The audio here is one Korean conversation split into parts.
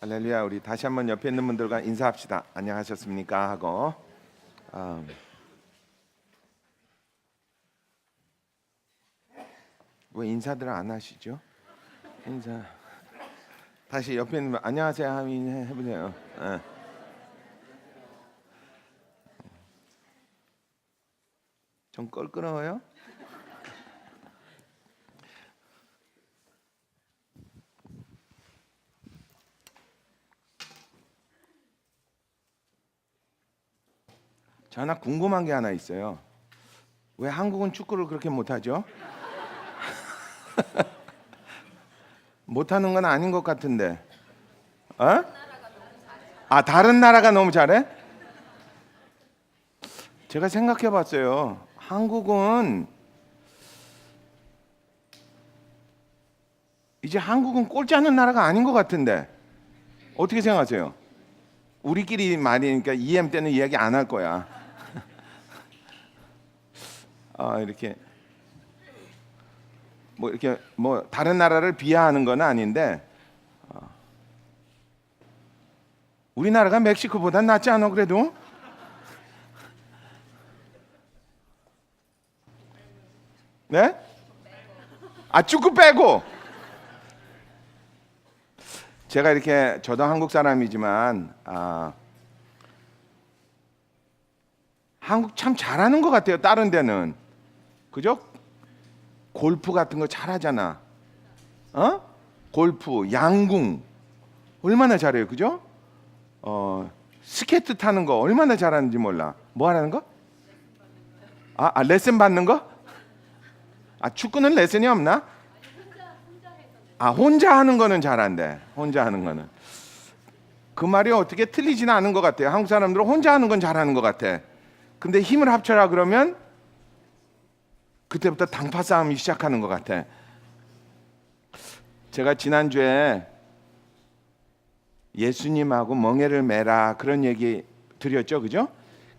할렐루야. 우리 다시 한번 옆에 있는 분들과 인사합시다. 안녕하셨습니까 하고 왜 인사들 안 하시죠? 인사 다시 옆에 있는 분 안녕하세요 하면 해보세요. 좀 껄끄러워요? 저 하나 궁금한 게 하나 있어요. 왜 한국은 축구를 그렇게 못하죠? 못하는 건 아닌 것 같은데. 어? 다른 나라가 너무 잘해? 제가 생각해 봤어요. 한국은 이제 한국은 꼴찌 하는 나라가 아닌 것 같은데. 어떻게 생각하세요? 우리끼리 말이니까 EM 때는 이야기 안 할 거야. 이렇게 뭐 다른 나라를 비하하는 건 아닌데 우리나라가 멕시코보다 낫지 않아 그래도? 네? 축구 빼고. 제가 이렇게 저도 한국 사람이지만 한국 참 잘하는 것 같아요. 다른 데는 그죠? 골프 같은 거 잘하잖아. 골프, 양궁 얼마나 잘해요, 그죠? 스케이트 타는 거 얼마나 잘하는지 몰라. 뭐 하는 거? 레슨 받는 거? 축구는 레슨이 없나? 혼자 하는 거는 잘한대. 혼자 하는 거는. 그 말이 어떻게 틀리지는 않은 것 같아요. 한국 사람들은 혼자 하는 건 잘하는 것 같아. 근데 힘을 합쳐라 그러면 그때부터 당파 싸움이 시작하는 것 같아. 제가 지난주에 예수님하고 멍에를 매라 그런 얘기 드렸죠, 그죠?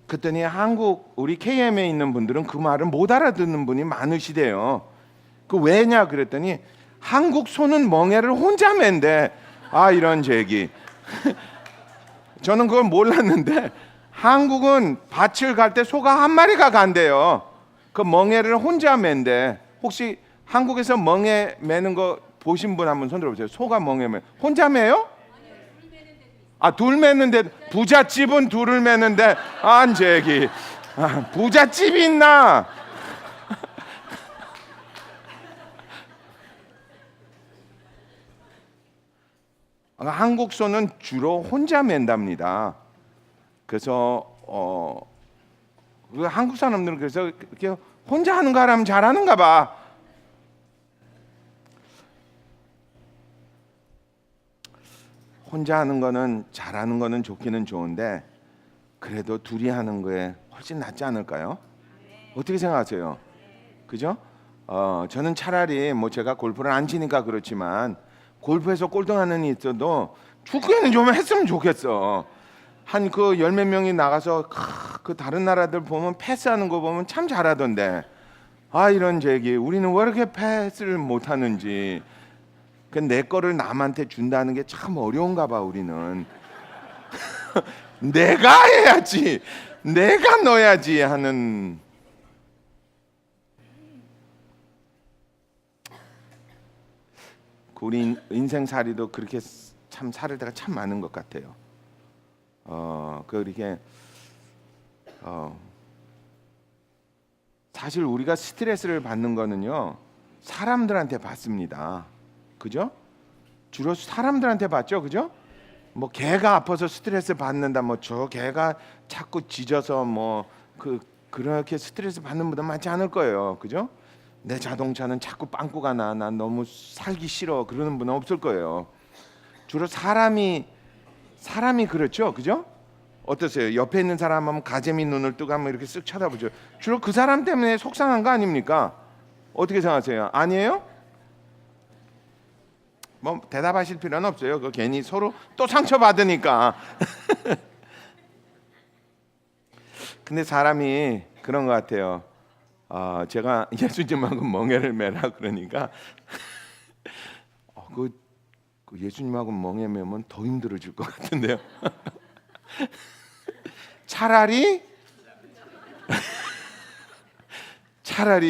그랬더니 한국 우리 KM에 있는 분들은 그 말을 못 알아듣는 분이 많으시대요. 그 왜냐 그랬더니 한국 소는 멍에를 혼자 맨대. 이런 얘기. 저는 그걸 몰랐는데 한국은 밭을 갈 때 소가 한 마리가 간대요. 그 멍에를 혼자 맨대. 혹시 한국에서 멍에 매는 거 보신 분 한번 손 들어보세요. 소가 멍에 매 혼자 매요? 둘 매는데 부잣집은 둘을 매는데 안재기 부잣집이 있나? 한국 소는 주로 혼자 맨답니다. 그래서 한국 사람들은 그래서 이렇게 혼자 하는 거 하면 잘하는가 봐. 혼자 하는 거는 잘하는 거는 좋기는 좋은데 그래도 둘이 하는 거에 훨씬 낫지 않을까요? 어떻게 생각하세요? 그죠? 저는 차라리 뭐 제가 골프를 안 치니까 그렇지만 골프에서 꼴등하는 이 있어도 축구에는 좀 했으면 좋겠어. 한 그 열 몇 명이 나가서 그 다른 나라들 보면 패스하는 거 보면 참 잘하던데 이런 얘기 우리는 왜 이렇게 패스를 못하는지. 내 거를 남한테 준다는 게 참 어려운가 봐 우리는. 내가 해야지 내가 넣어야지 하는. 우리 인생살이도 그렇게 참 살을 때가 참 많은 것 같아요. 이렇게 사실 우리가 스트레스를 받는 거는요 사람들한테 받습니다. 그죠? 주로 사람들한테 받죠, 그죠? 뭐 개가 아파서 스트레스 받는다, 뭐 저 개가 자꾸 짖어서 뭐 그렇게 스트레스 받는 분들 많지 않을 거예요, 그죠? 내 자동차는 자꾸 빵꾸가 나, 난 너무 살기 싫어 그러는 분은 없을 거예요. 주로 사람이 그렇죠, 그죠? 어떠세요? 옆에 있는 사람 하면 가재미 눈을 뜨고 한번 이렇게 쓱 쳐다보죠. 주로 그 사람 때문에 속상한 거 아닙니까? 어떻게 생각하세요? 아니에요? 뭐 대답하실 필요는 없어요. 그 괜히 서로 또 상처 받으니까. 근데 사람이 그런 것 같아요. 제가 예수님하고 멍에를 매라 그러니까 그 예수님하고 멍에 매면 더 힘들어질 것 같은데요. 차라리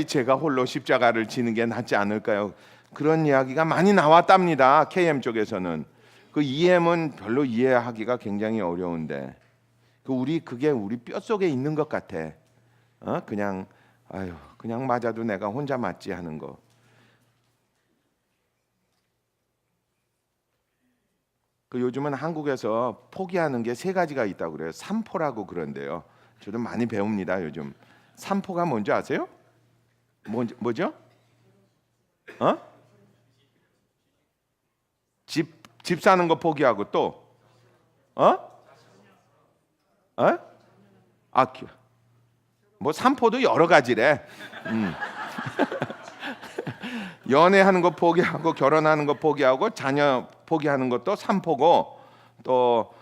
제가 홀로 십자가를 지는 게 낫지 않을까요? 그런 이야기가 많이 나왔답니다. KM 쪽에서는. 그 EM은 별로 이해하기가 굉장히 어려운데 그게 우리 뼛속에 있는 것 같아. 그냥 그냥 맞아도 내가 혼자 맞지 하는 거. 그 요즘은 한국에서 포기하는 게 세 가지가 있다고 그래요. 삼포라고 그런데요. 저도 많이 배웁니다 요즘. 삼포가 뭔지 아세요? 뭐죠? 집 사는 거 포기하고 또 뭐 삼포도 여러 가지래. 연애하는 거 포기하고 결혼하는 거 포기하고 자녀 포기하는 것도 삼포고 또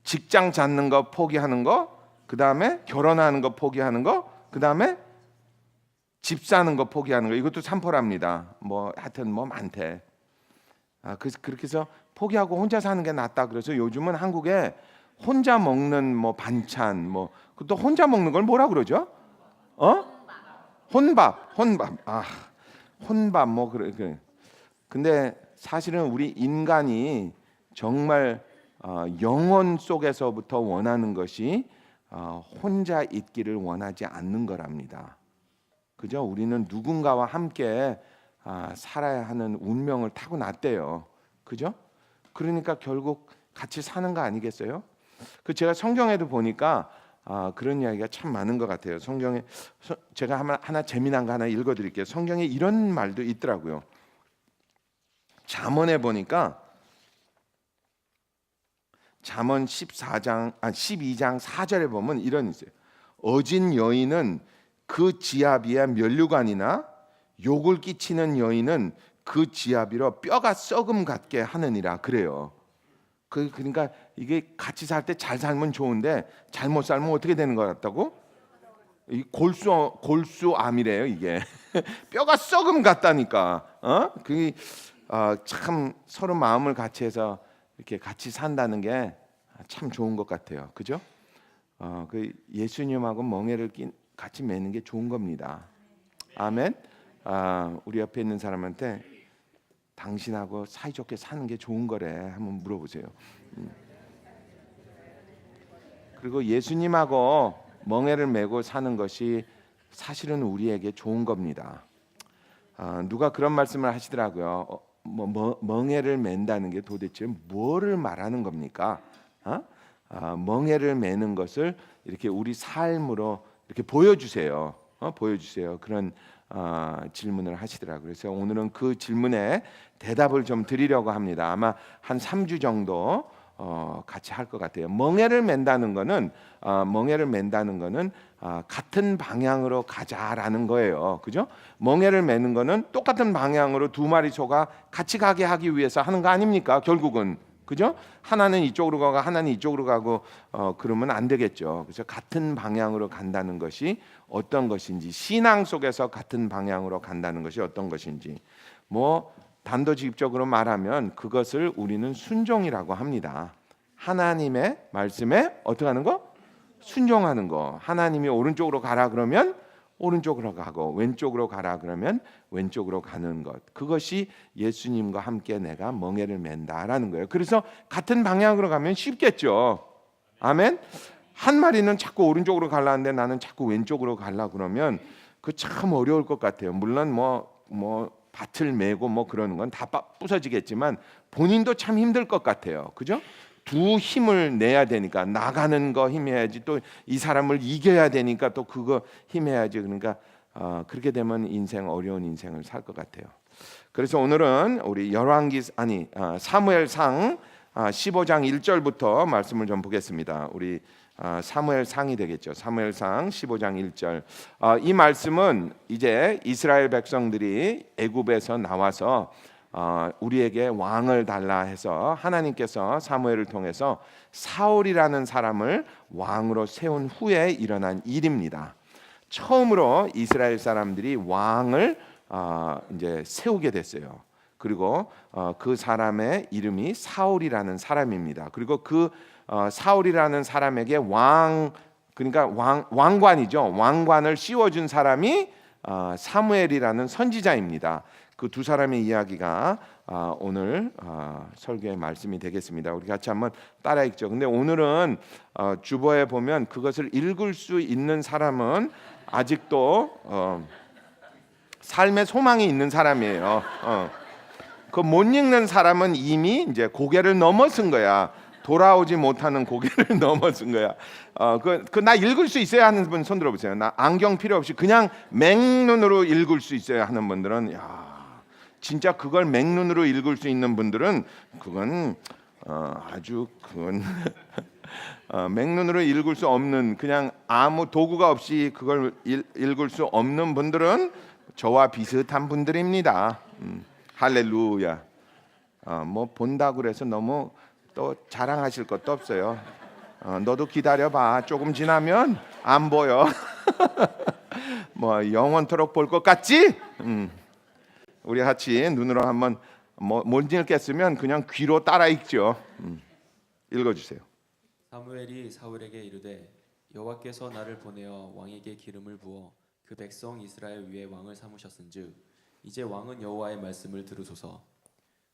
직장 잡는 거 포기하는 거 그다음에 결혼하는 거 포기하는 거 그다음에 집 사는 거 포기하는 거 이것도 삼포랍니다. 뭐 하여튼 뭐 많대. 그래서 그렇게 해서 포기하고 혼자 사는 게 낫다. 그래서 요즘은 한국에 혼자 먹는 뭐 반찬 뭐 또 혼자 먹는 걸 뭐라 그러죠? 혼밥. 혼밥 뭐 그래. 근데 사실은 우리 인간이 정말 영혼 속에서부터 원하는 것이 혼자 있기를 원하지 않는 거랍니다. 그죠? 우리는 누군가와 함께 살아야 하는 운명을 타고났대요. 그죠? 그러니까 결국 같이 사는 거 아니겠어요? 그 제가 성경에도 보니까 그런 이야기가 참 많은 것 같아요. 성경에 제가 하나 재미난 거 하나 읽어드릴게요. 성경에 이런 말도 있더라고요. 잠언에 보니까 잠언 12장 4절에 보면 이런 있어요. 어진 여인은 그 지아비의 면류관이나 욕을 끼치는 여인은 그 지아비로 뼈가 썩음 같게 하느니라 그래요. 그러니까 이게 같이 살 때 잘 살면 좋은데 잘못 살면 어떻게 되는 것 같다고? 이 골수암이래요 이게. 뼈가 썩음 같다니까. 그게 참 서로 마음을 같이 해서 이렇게 같이 산다는 게 참 좋은 것 같아요. 그죠? 그 예수님하고 멍에를 같이 매는 게 좋은 겁니다. 아멘. 우리 옆에 있는 사람한테 당신하고 사이좋게 사는 게 좋은 거래 한번 물어보세요. 그리고 예수님하고 멍에를 메고 사는 것이 사실은 우리에게 좋은 겁니다. 누가 그런 말씀을 하시더라고요. 멍에를 맨다는 게 도대체 뭐를 말하는 겁니까? 멍에를 매는 것을 이렇게 우리 삶으로 이렇게 보여주세요. 보여주세요. 그런 질문을 하시더라고요. 그래서 오늘은 그 질문에 대답을 좀 드리려고 합니다. 아마 한 3주 정도 같이 할 것 같아요. 멍에를 맨다는 거는 같은 방향으로 가자라는 거예요. 그죠? 멍에를 매는 거는 똑같은 방향으로 두 마리 소가 같이 가게 하기 위해서 하는 거 아닙니까? 결국은. 그죠? 하나는 이쪽으로 가고 하나는 이쪽으로 가고 그러면 안 되겠죠. 그래서 같은 방향으로 간다는 것이 어떤 것인지 신앙 속에서 같은 방향으로 간다는 것이 어떤 것인지 뭐 단도직입적으로 말하면 그것을 우리는 순종이라고 합니다. 하나님의 말씀에 어떻게 하는 거? 순종하는 거. 하나님이 오른쪽으로 가라 그러면 오른쪽으로 가고 왼쪽으로 가라 그러면 왼쪽으로 가는 것. 그것이 예수님과 함께 내가 멍에를 맨다라는 거예요. 그래서 같은 방향으로 가면 쉽겠죠. 아멘. 한 마리는 자꾸 오른쪽으로 가려는데 나는 자꾸 왼쪽으로 가려 그러면 그 참 어려울 것 같아요. 물론 뭐 밭을 메고 뭐 그러는 건 다 부서지겠지만 본인도 참 힘들 것 같아요. 그죠? 두 힘을 내야 되니까 나가는 거 힘해야지 또 이 사람을 이겨야 되니까 또 그거 힘해야지. 그러니까 그렇게 되면 어려운 인생을 살 것 같아요. 그래서 오늘은 우리 사무엘상 15장 1절부터 말씀을 좀 보겠습니다. 우리 사무엘상이 되겠죠. 사무엘상 15장 1절. 이 말씀은 이제 이스라엘 백성들이 애굽에서 나와서 우리에게 왕을 달라 해서 하나님께서 사무엘을 통해서 사울이라는 사람을 왕으로 세운 후에 일어난 일입니다. 처음으로 이스라엘 사람들이 왕을 이제 세우게 됐어요. 그리고 그 사람의 이름이 사울이라는 사람입니다. 그리고 그 사울이라는 사람에게 그러니까 왕관이죠. 왕관을 씌워준 사람이 사무엘이라는 선지자입니다. 그 두 사람의 이야기가 오늘 설교의 말씀이 되겠습니다. 우리 같이 한번 따라 읽죠. 근데 오늘은 주보에 보면 그것을 읽을 수 있는 사람은 아직도 삶의 소망이 있는 사람이에요. 그 못 읽는 사람은 이미 이제 고개를 넘어선 거야. 돌아오지 못하는 고개를 넘어선 거야. 나 읽을 수 있어야 하는 분 손 들어보세요. 나 안경 필요 없이 그냥 맹눈으로 읽을 수 있어야 하는 분들은 진짜 그걸 맹눈으로 읽을 수 있는 분들은 그건 맹눈으로 읽을 수 없는, 그냥 아무 도구가 없이 그걸 읽을 수 없는 분들은 저와 비슷한 분들입니다. 할렐루야. 뭐 본다고 그래서 너무 또 자랑하실 것도 없어요. 너도 기다려봐. 조금 지나면 안 보여. 뭐 영원토록 볼 것 같지? 우리 같이 눈으로 한번 못 읽겠으면 그냥 귀로 따라 읽죠. 읽어주세요. 사무엘이 사울에게 이르되 여호와께서 나를 보내어 왕에게 기름을 부어 그 백성 이스라엘 위에 왕을 삼으셨은즉 이제 왕은 여호와의 말씀을 들으소서.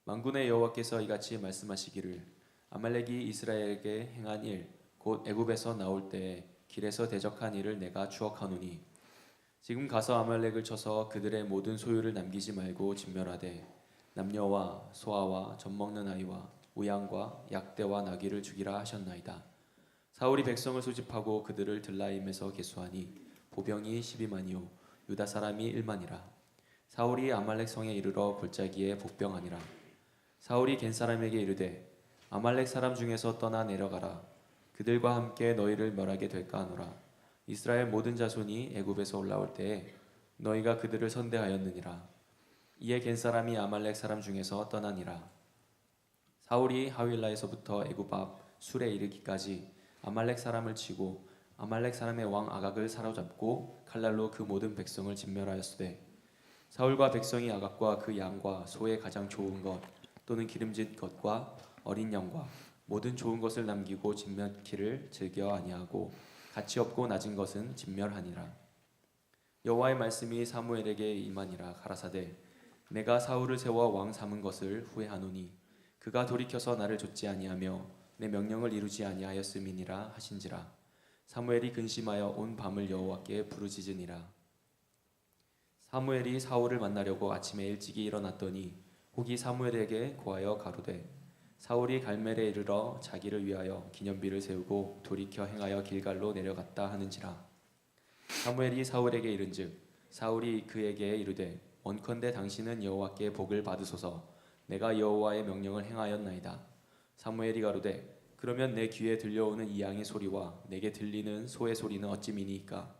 만군의 여호와께서 이같이 말씀하시기를 아말렉이 이스라엘에게 행한 일 곧 애굽에서 나올 때에 길에서 대적한 일을 내가 추억하노니 지금 가서 아말렉을 쳐서 그들의 모든 소유를 남기지 말고 진멸하되 남녀와 소아와 젖먹는 아이와 우양과 약대와 나귀를 죽이라 하셨나이다. 사울이 백성을 소집하고 그들을 들라임에서 계수하니 보병이 12만이요 유다 사람이 1만이라. 사울이 아말렉 성에 이르러 골짜기에 복병하니라. 사울이 겐 사람에게 이르되 아말렉 사람 중에서 떠나 내려가라. 그들과 함께 너희를 멸하게 될까 하노라. 이스라엘 모든 자손이 애굽에서 올라올 때에 너희가 그들을 선대하였느니라. 이에 겐 사람이 아말렉 사람 중에서 떠나니라. 사울이 하윌라에서부터 애굽 앞 술에 이르기까지 아말렉 사람을 치고 아말렉 사람의 왕 아각을 사로잡고 칼날로 그 모든 백성을 진멸하였으되 사울과 백성이 아각과 그 양과 소의 가장 좋은 것 또는 기름진 것과 어린 양과 모든 좋은 것을 남기고 진멸키를 즐겨 아니하고 가치 없고 낮은 것은 진멸하니라. 여호와의 말씀이 사무엘에게 임하니라. 가라사대 내가 사울을 세워 왕 삼은 것을 후회하노니 그가 돌이켜서 나를 좇지 아니하며 내 명령을 이루지 아니하였음이니라 하신지라. 사무엘이 근심하여 온 밤을 여호와께 부르짖으니라. 사무엘이 사울을 만나려고 아침에 일찍이 일어났더니 혹이 사무엘에게 고하여 가로되 사울이 갈멜에 이르러 자기를 위하여 기념비를 세우고 돌이켜 행하여 길갈로 내려갔다 하는지라. 사무엘이 사울에게 이른즉 사울이 그에게 이르되 원컨대 당신은 여호와께 복을 받으소서. 내가 여호와의 명령을 행하였나이다. 사무엘이 가로되 그러면 내 귀에 들려오는 이 양의 소리와 내게 들리는 소의 소리는 어찌미니이까.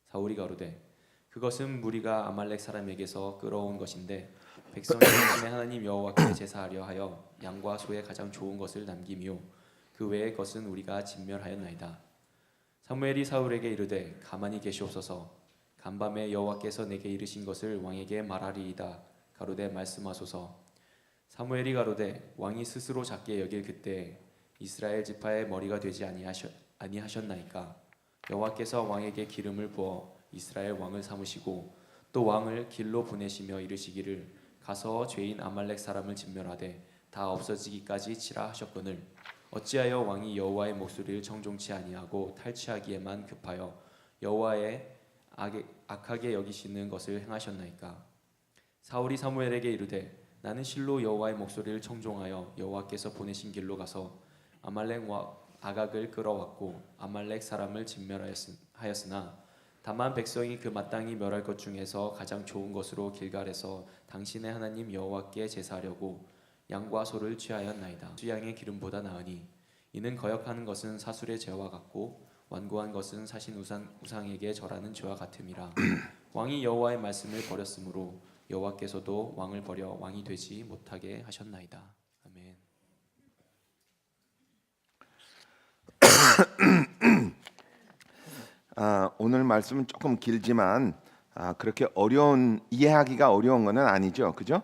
사울이 가로되 그것은 무리가 아말렉 사람에게서 끌어온 것인데 백성이 당신의 하나님 여호와께 제사하려 하여 양과 소의 가장 좋은 것을 남기며 그 외의 것은 우리가 진멸하였나이다. 사무엘이 사울에게 이르되 가만히 계시옵소서. 간밤에 여호와께서 내게 이르신 것을 왕에게 말하리이다. 가로되 말씀하소서. 사무엘이 가로되 왕이 스스로 작게 여길 그때 이스라엘 지파의 머리가 되지 아니하셨나이까. 여호와께서 왕에게 기름을 부어 이스라엘 왕을 삼으시고 또 왕을 길로 보내시며 이르시기를 가서 죄인 아말렉 사람을 진멸하되 다 없어지기까지 치라 하셨거늘 어찌하여 왕이 여호와의 목소리를 청종치 아니하고 탈취하기에만 급하여 여호와의 악하게 여기시는 것을 행하셨나이까. 사울이 사무엘에게 이르되 나는 실로 여호와의 목소리를 청종하여 여호와께서 보내신 길로 가서 아말렉 아각을 끌어왔고 아말렉 사람을 진멸하였으나 다만 백성이 그 마땅히 멸할 것 중에서 가장 좋은 것으로 길갈에서 당신의 하나님 여호와께 제사하려고 양과 소를 취하였나이다. 수양의 기름보다 나으니 이는 거역하는 것은 사술의 죄와 같고 완고한 것은 사신 우상에게 절하는 죄와 같음이라. 왕이 여호와의 말씀을 버렸으므로 여호와께서도 왕을 버려 왕이 되지 못하게 하셨나이다. 아멘. 오늘 말씀은 조금 길지만 그렇게 이해하기가 어려운 것은 아니죠, 그죠?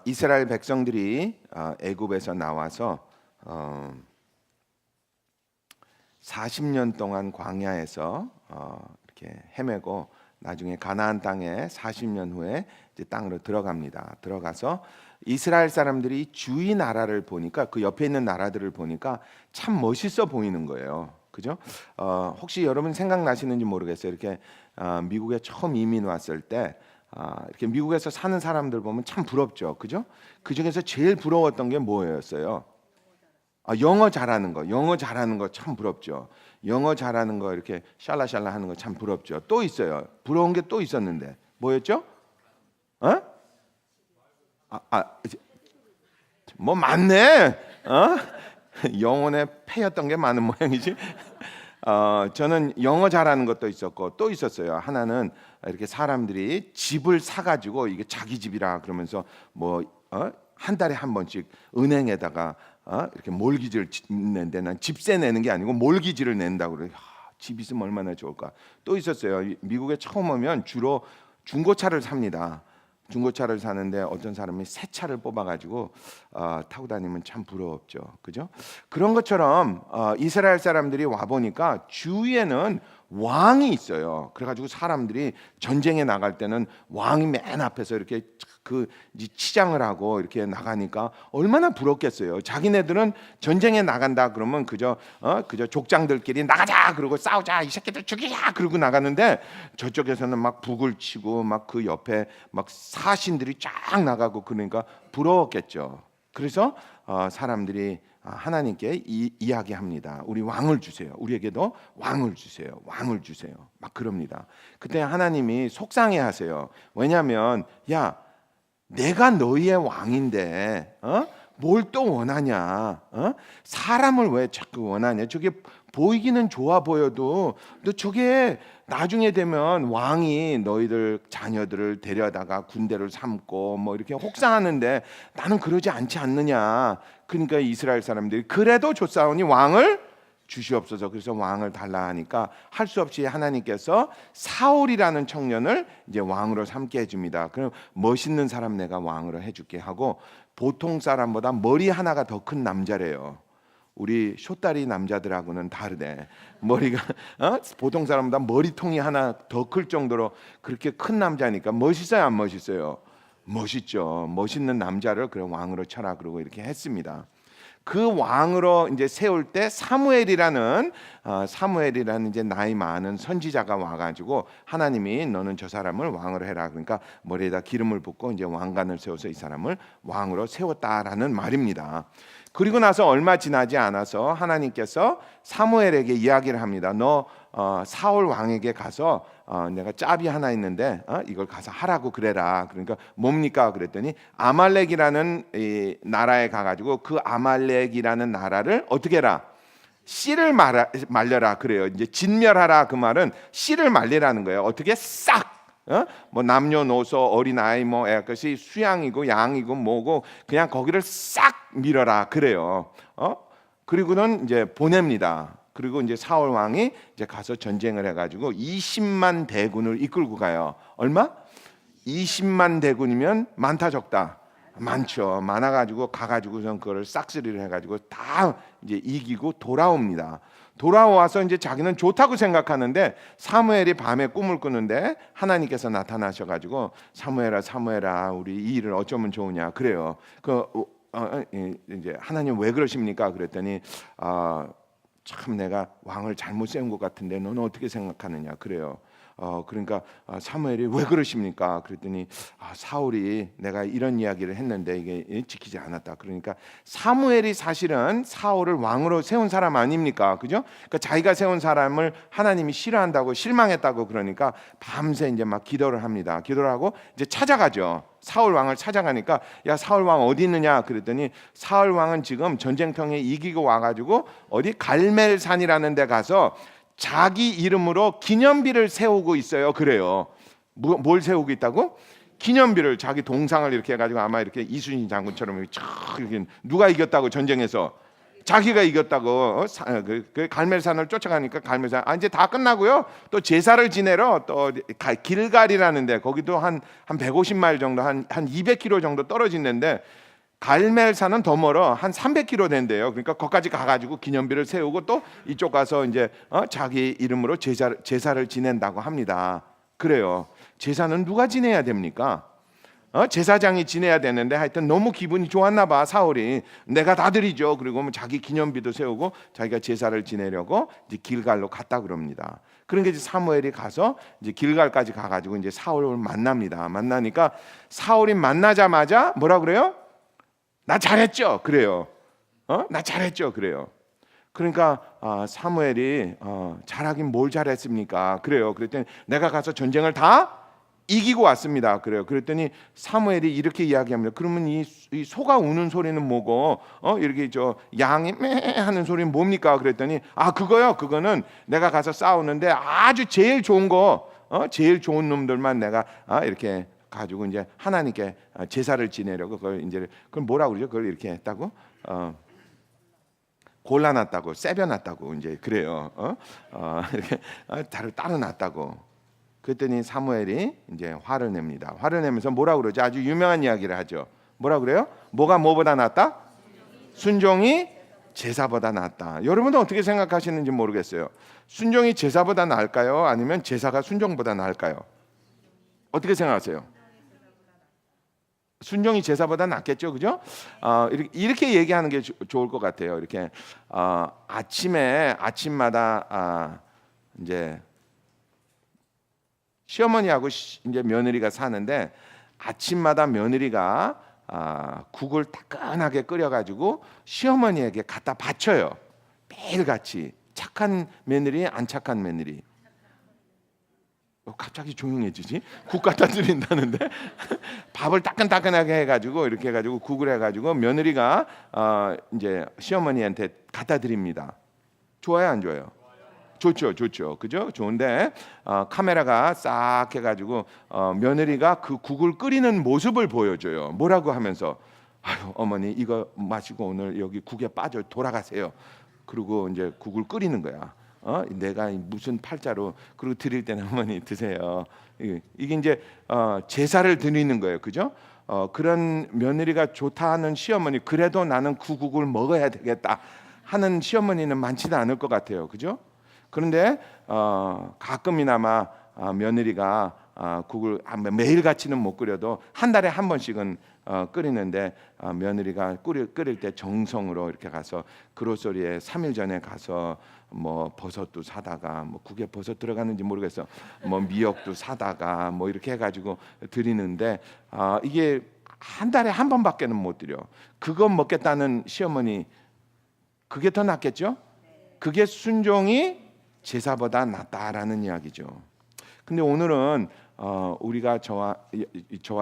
이스라엘 백성들이 애굽에서 나와서 40년 동안 광야에서 이렇게 헤매고 나중에 가나안 땅에 40년 후에 이제 땅으로 들어갑니다. 들어가서 이스라엘 사람들이 주위 나라를 보니까 그 옆에 있는 나라들을 보니까 참 멋있어 보이는 거예요. 그죠? 혹시 여러분 생각나시는지 모르겠어요. 이렇게 미국에 처음 이민 왔을 때 이렇게 미국에서 사는 사람들 보면 참 부럽죠. 그죠? 그 중에서 제일 부러웠던 게 뭐였어요? 영어 잘하는 거. 영어 잘하는 거 참 부럽죠. 영어 잘하는 거 이렇게 샬라샬라 하는 거 참 부럽죠. 또 있어요. 부러운 게 또 있었는데 뭐였죠? 뭐 많네. 영혼에 패였던 게 많은 모양이지. 저는 영어 잘하는 것도 있었고 또 있었어요. 하나는 이렇게 사람들이 집을 사가지고 이게 자기 집이라 그러면서 뭐 한 달에 한 번씩 은행에다가 이렇게 몰기지를 낸데 난 집세 내는 게 아니고 몰기지를 낸다고 그래. 집 있으면 얼마나 좋을까. 또 있었어요. 미국에 처음 오면 주로 중고차를 삽니다. 중고차를 사는데 어떤 사람이 새 차를 뽑아가지고 타고 다니면 참 부럽죠, 그죠? 그런 것처럼 이스라엘 사람들이 와 보니까 주위에는 왕이 있어요. 그래가지고 사람들이 전쟁에 나갈 때는 왕이 맨 앞에서 이렇게 그 치장을 하고 이렇게 나가니까 얼마나 부럽겠어요. 자기네들은 전쟁에 나간다 그러면 그저 족장들끼리 나가자 그러고 싸우자 이 새끼들 죽이자 그러고 나가는데 저쪽에서는 막 북을 치고 막 그 옆에 막 사신들이 쫙 나가고 그러니까 부러웠겠죠. 그래서 사람들이 하나님께 이야기합니다. 우리 왕을 주세요. 우리에게도 왕을 주세요. 왕을 주세요. 막 그럽니다. 그때 하나님이 속상해하세요. 왜냐하면 야 내가 너희의 왕인데 뭘 또 원하냐? 사람을 왜 자꾸 원하냐? 저게 보이기는 좋아 보여도 너 저게 나중에 되면 왕이 너희들 자녀들을 데려다가 군대를 삼고 뭐 이렇게 혹사하는데 나는 그러지 않지 않느냐? 그러니까 이스라엘 사람들이 그래도 조사오니 왕을 주시옵소서. 그래서 왕을 달라 하니까 할 수 없이 하나님께서 사울이라는 청년을 이제 왕으로 삼게 해줍니다. 그럼 멋있는 사람 내가 왕으로 해줄게 하고 보통 사람보다 머리 하나가 더 큰 남자래요. 우리 쇼다리 남자들하고는 다르네. 머리가 보통 사람보다 머리통이 하나 더 클 정도로 그렇게 큰 남자니까 멋있어요, 안 멋있어요? 멋있죠. 멋있는 남자를 그래 왕으로 쳐라 그러고 이렇게 했습니다. 그 왕으로 이제 세울 때 사무엘이라는 이제 나이 많은 선지자가 와가지고 하나님이 너는 저 사람을 왕으로 해라. 그러니까 머리에다 기름을 붓고 이제 왕관을 세워서 이 사람을 왕으로 세웠다라는 말입니다. 그리고 나서 얼마 지나지 않아서 하나님께서 사무엘에게 이야기를 합니다. 너 사울 왕에게 가서 내가 짭이 하나 있는데 이걸 가서 하라고 그래라. 그러니까 뭡니까? 그랬더니 아말렉이라는 이 나라에 가가지고 그 아말렉이라는 나라를 어떻게 해라? 씨를 말려라 그래요. 이제 진멸하라 그 말은 씨를 말리라는 거예요. 어떻게 싹 뭐 남녀노소 어린아이 뭐 애것이 수양이고 양이고 뭐고 그냥 거기를 싹 밀어라 그래요. 그리고는 이제 보냅니다. 그리고 이제 사울 왕이 이제 가서 전쟁을 해가지고 20만 대군을 이끌고 가요. 얼마? 20만 대군이면 많다 적다? 많죠. 많아가지고 가가지고선 그거를 싹쓸이를 해가지고 다 이제 이기고 돌아옵니다. 돌아와서 이제 자기는 좋다고 생각하는데 사무엘이 밤에 꿈을 꾸는데 하나님께서 나타나셔가지고 사무엘아 우리 이 일을 어쩌면 좋으냐 그래요. 이제 하나님 왜 그러십니까? 그랬더니 참 내가 왕을 잘못 세운 것 같은데 너는 어떻게 생각하느냐 그래요. 그러니까 사무엘이 왜 그러십니까? 그랬더니 사울이 내가 이런 이야기를 했는데 이게 지키지 않았다. 그러니까 사무엘이 사실은 사울을 왕으로 세운 사람 아닙니까? 그죠? 그러니까 자기가 세운 사람을 하나님이 싫어한다고 실망했다고 그러니까 밤새 이제 막 기도를 합니다. 기도를 하고 이제 찾아가죠. 사울 왕을 찾아가니까 야 사울 왕 어디 있느냐 그랬더니 사울 왕은 지금 전쟁통에 이기고 와가지고 어디 갈멜산이라는 데 가서 자기 이름으로 기념비를 세우고 있어요. 그래요. 뭘 세우고 있다고? 기념비를 자기 동상을 이렇게 해가지고 아마 이렇게 이순신 장군처럼 이렇게 누가 이겼다고 전쟁에서 자기가 이겼다고 그 갈멜산을 쫓아가니까 갈멜산 이제 다 끝나고요. 또 제사를 지내러 또 길갈이라는데 거기도 한 150마일 정도 한 200km 정도 떨어진 데인데 갈멜산은 더 멀어 한 300km 된대요. 그러니까 거기까지 가가지고 기념비를 세우고 또 이쪽 가서 이제 자기 이름으로 제사를 지낸다고 합니다. 그래요. 제사는 누가 지내야 됩니까? 제사장이 지내야 되는데 하여튼 너무 기분이 좋았나 봐. 사울이 내가 다 드리죠. 그리고 뭐 자기 기념비도 세우고 자기가 제사를 지내려고 이제 길갈로 갔다 그럽니다. 그러니까 이제 사무엘이 가서 이제 길갈까지 가가지고 이제 사울을 만납니다. 만나니까 사울이 만나자마자 뭐라 그래요? 나 잘했죠. 그래요. 나 잘했죠. 그래요. 그러니까 사무엘이 잘하긴 뭘 잘했습니까? 그래요. 그랬더니 내가 가서 전쟁을 다 이기고 왔습니다. 그래요. 그랬더니 사무엘이 이렇게 이야기합니다. 그러면 이 소가 우는 소리는 뭐고 이렇게 저 양이 매 하는 소리는 뭡니까? 그랬더니 그거요. 그거는 내가 가서 싸우는데 아주 제일 좋은 거 제일 좋은 놈들만 내가 이렇게 가지고 이제 하나님께 제사를 지내려고 그걸 이제 그걸 뭐라고 그러죠? 그걸 이렇게 했다고 골라놨다고 세벼놨다고 이제 그래요. 이렇게 따로놨다고. 그랬더니 사무엘이 이제 화를 냅니다. 화를 내면서 뭐라 그러죠? 아주 유명한 이야기를 하죠. 뭐라 그래요? 뭐가 뭐보다 낫다? 순종이 제사보다 낫다. 여러분은 어떻게 생각하시는지 모르겠어요. 순종이 제사보다 나을까요? 아니면 제사가 순종보다 나을까요? 어떻게 생각하세요? 순종이 제사보다 낫겠죠, 그죠? 이렇게 얘기하는 게 좋을 것 같아요. 이렇게 아침마다 이제 시어머니하고 이제 며느리가 사는데 아침마다 며느리가 국을 따끈하게 끓여가지고 시어머니에게 갖다 바쳐요. 매일 같이. 착한 며느리, 안 착한 며느리. 갑자기 조용해지지? 국 갖다 드린다는데 밥을 따끈따끈하게 해가지고 이렇게 해가지고 국을 해가지고 며느리가 이제 시어머니한테 갖다 드립니다. 좋아요, 안 좋아요? 좋죠, 좋죠, 그죠? 좋은데 카메라가 싹 해가지고 며느리가 그 국을 끓이는 모습을 보여줘요. 뭐라고 하면서 아유 어머니 이거 마시고 오늘 여기 국에 빠져 돌아가세요. 그리고 이제 국을 끓이는 거야. 내가 무슨 팔자로 그리고 드릴 때는 어머니 드세요. 이게 이제 제사를 드리는 거예요, 그죠? 그런 며느리가 좋다 하는 시어머니 그래도 나는 그 국을 먹어야 되겠다 하는 시어머니는 많지는 않을 것 같아요, 그죠? 그런데 가끔이나마 며느리가 국을 매일 같이는 못 끓여도 한 달에 한 번씩은 끓이는데 며느리가 끓일 때 정성으로 이렇게 가서 그로소리에 3일 전에 가서 뭐 버섯도 사다가 뭐 국에 버섯 들어가는지 모르겠어 뭐 미역도 사다가 뭐 이렇게 해가지고 드리는데 이게 한 달에 한 번밖에는 못 드려. 그거 먹겠다는 시어머니 그게 더 낫겠죠? 그게 순종이 제사보다 낫다라는 이야기죠. 근데 오늘은 우리가 저와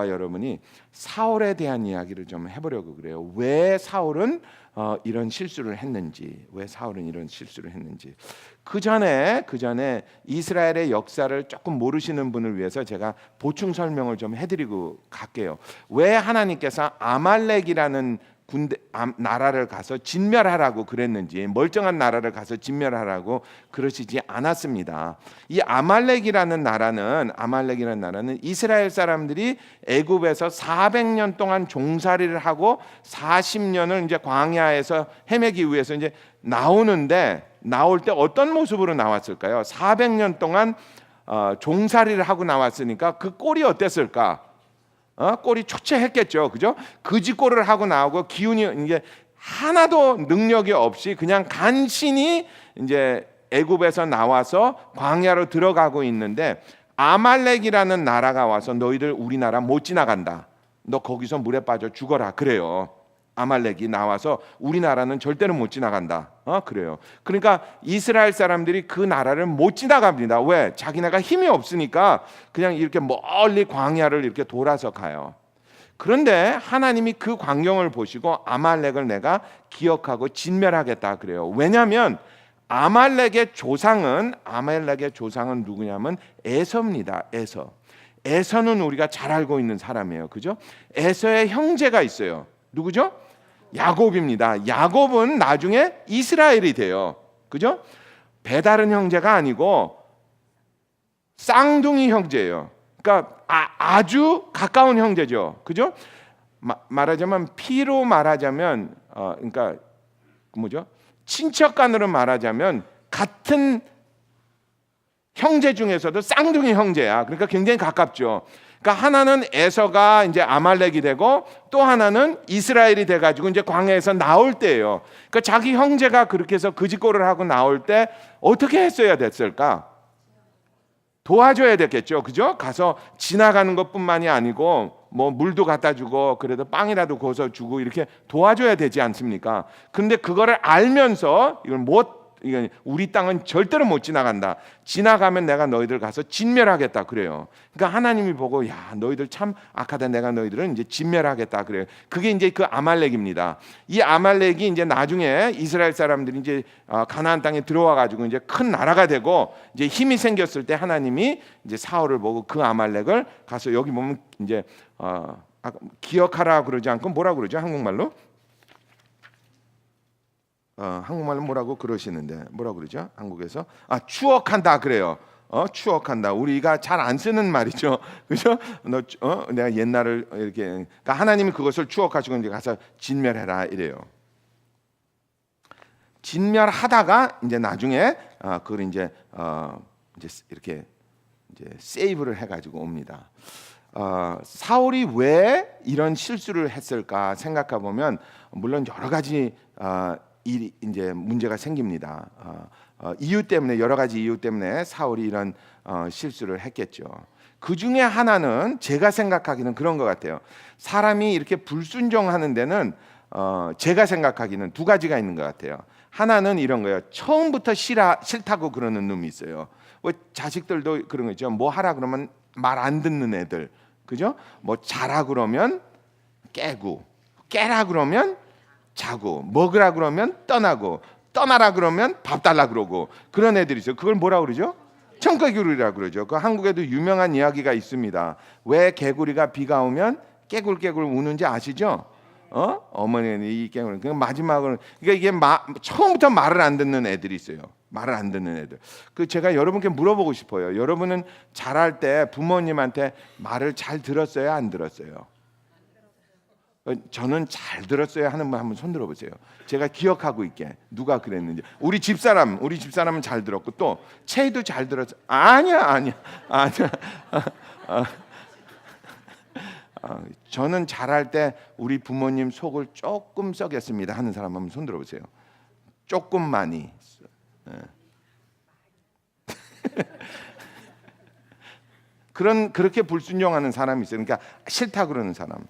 여러분이 사울에 대한 이야기를 좀 해보려고 그래요. 왜 사울은 이런 실수를 했는지, 왜 사울은 이런 실수를 했는지. 그 전에 이스라엘의 역사를 조금 모르시는 분을 위해서 제가 보충 설명을 좀 해드리고 갈게요. 왜 하나님께서 아말렉이라는 나라를 가서 진멸하라고 그랬는지, 멀쩡한 나라를 가서 진멸하라고 그러시지 않았습니다. 이 아말렉이라는 나라는 이스라엘 사람들이 애굽에서 400년 동안 종살이를 하고 40년을 이제 광야에서 헤매기 위해서 이제 나올 때 어떤 모습으로 나왔을까요? 400년 동안 종살이를 하고 나왔으니까 그 꼴이 어땠을까? 꼴이 초췌했겠죠, 그죠? 그지꼴을 하고 나오고 기운이 이제 하나도 능력이 없이 그냥 간신히 이제 애굽에서 나와서 광야로 들어가고 있는데 아말렉이라는 나라가 와서 너희들 우리나라 못 지나간다. 너 거기서 물에 빠져 죽어라. 그래요. 아말렉이 나와서 우리나라는 절대로 못 지나간다. 그래요. 그러니까 이스라엘 사람들이 그 나라를 못 지나갑니다. 왜? 자기네가 힘이 없으니까 그냥 이렇게 멀리 광야를 이렇게 돌아서 가요. 그런데 하나님이 그 광경을 보시고 아말렉을 내가 기억하고 진멸하겠다 그래요. 왜냐하면 아말렉의 조상은 누구냐면 에서입니다. 에서는 우리가 잘 알고 있는 사람이에요. 그죠? 에서의 형제가 있어요. 누구죠? 야곱입니다. 야곱은 나중에 이스라엘이 돼요. 그죠? 배다른 형제가 아니고 쌍둥이 형제예요. 그러니까 아주 가까운 형제죠. 그죠? 말하자면 피로 말하자면 그러니까 뭐죠? 친척간으로 말하자면 같은 형제 중에서도 쌍둥이 형제야. 그러니까 굉장히 가깝죠. 그러니까 하나는 에서가 이제 아말렉이 되고 또 하나는 이스라엘이 돼가지고 이제 광야에서 나올 때예요. 그러니까 자기 형제가 그렇게 해서 그 짓거리를 하고 나올 때 어떻게 했어야 됐을까? 도와줘야 됐겠죠. 그죠? 가서 지나가는 것뿐만이 아니고 뭐 물도 갖다 주고 그래도 빵이라도 구워서 주고 이렇게 도와줘야 되지 않습니까? 근데 그거를 알면서 이건 우리 땅은 절대로 못 지나간다. 지나가면 내가 너희들 가서 진멸하겠다 그래요. 그러니까 하나님이 보고 야 너희들 참 악하다. 내가 너희들은 이제 진멸하겠다 그래요. 그게 이제 그 아말렉입니다. 이 아말렉이 이제 나중에 이스라엘 사람들이 이제 가나안 땅에 들어와 가지고 이제 큰 나라가 되고 이제 힘이 생겼을 때 하나님이 이제 사울을 보고 그 아말렉을 가서 여기 보면 이제 기억하라 그러지 않고 뭐라 그러죠 한국말로? 한국말로 뭐라고 그러시는데 뭐라 그러죠? 한국에서 추억한다 그래요. 추억한다. 우리가 잘 안 쓰는 말이죠. 그죠? 내가 옛날을 이렇게 그러니까 하나님이 그것을 추억하시고 이제 가서 진멸해라 이래요. 진멸하다가 이제 나중에 그걸 이제 이렇게 이제 세이브를 해가지고 옵니다. 사울이 왜 이런 실수를 했을까 생각해 보면 물론 여러 가지 이제 문제가 생깁니다. 이유 때문에 여러 가지 이유 때문에 사울이 이런 실수를 했겠죠. 그 중에 하나는 제가 생각하기는 그런 것 같아요. 사람이 이렇게 불순종하는 데는 제가 생각하기는 두 가지가 있는 것 같아요. 하나는 이런 거예요. 처음부터 싫다고 그러는 놈이 있어요. 뭐 자식들도 그런 거 있죠. 뭐 하라 그러면 말 안 듣는 애들, 그죠? 뭐 자라 그러면 깨고, 깨라 그러면 자고, 먹으라 그러면 떠나고, 떠나라 그러면 밥 달라 그러고 그런 애들이 있어요. 그걸 뭐라 그러죠? 청개구리라 그러죠. 그 한국에도 유명한 이야기가 있습니다. 왜 개구리가 비가 오면 깨굴깨굴 우는지 아시죠? 어머니는 이 깨굴. 그 마지막으로 그러니까 이게 처음부터 말을 안 듣는 애들이 있어요. 말을 안 듣는 애들. 그 제가 여러분께 물어보고 싶어요. 여러분은 자랄 때 부모님한테 말을 잘 들었어요, 안 들었어요? 저는 잘 들었어요 하는 분 한번 손 들어보세요. 제가 기억하고 있게 누가 그랬는지. 우리 집사람은 잘 들었고 또 채이도 잘 들었어. 아니야. 저는 잘할 때 우리 부모님 속을 조금 썩였습니다 하는 사람 한번 손 들어보세요. 조금 많이. 그렇게 불순종하는 사람이 있어요. 그러니까 싫다 그러는 사람.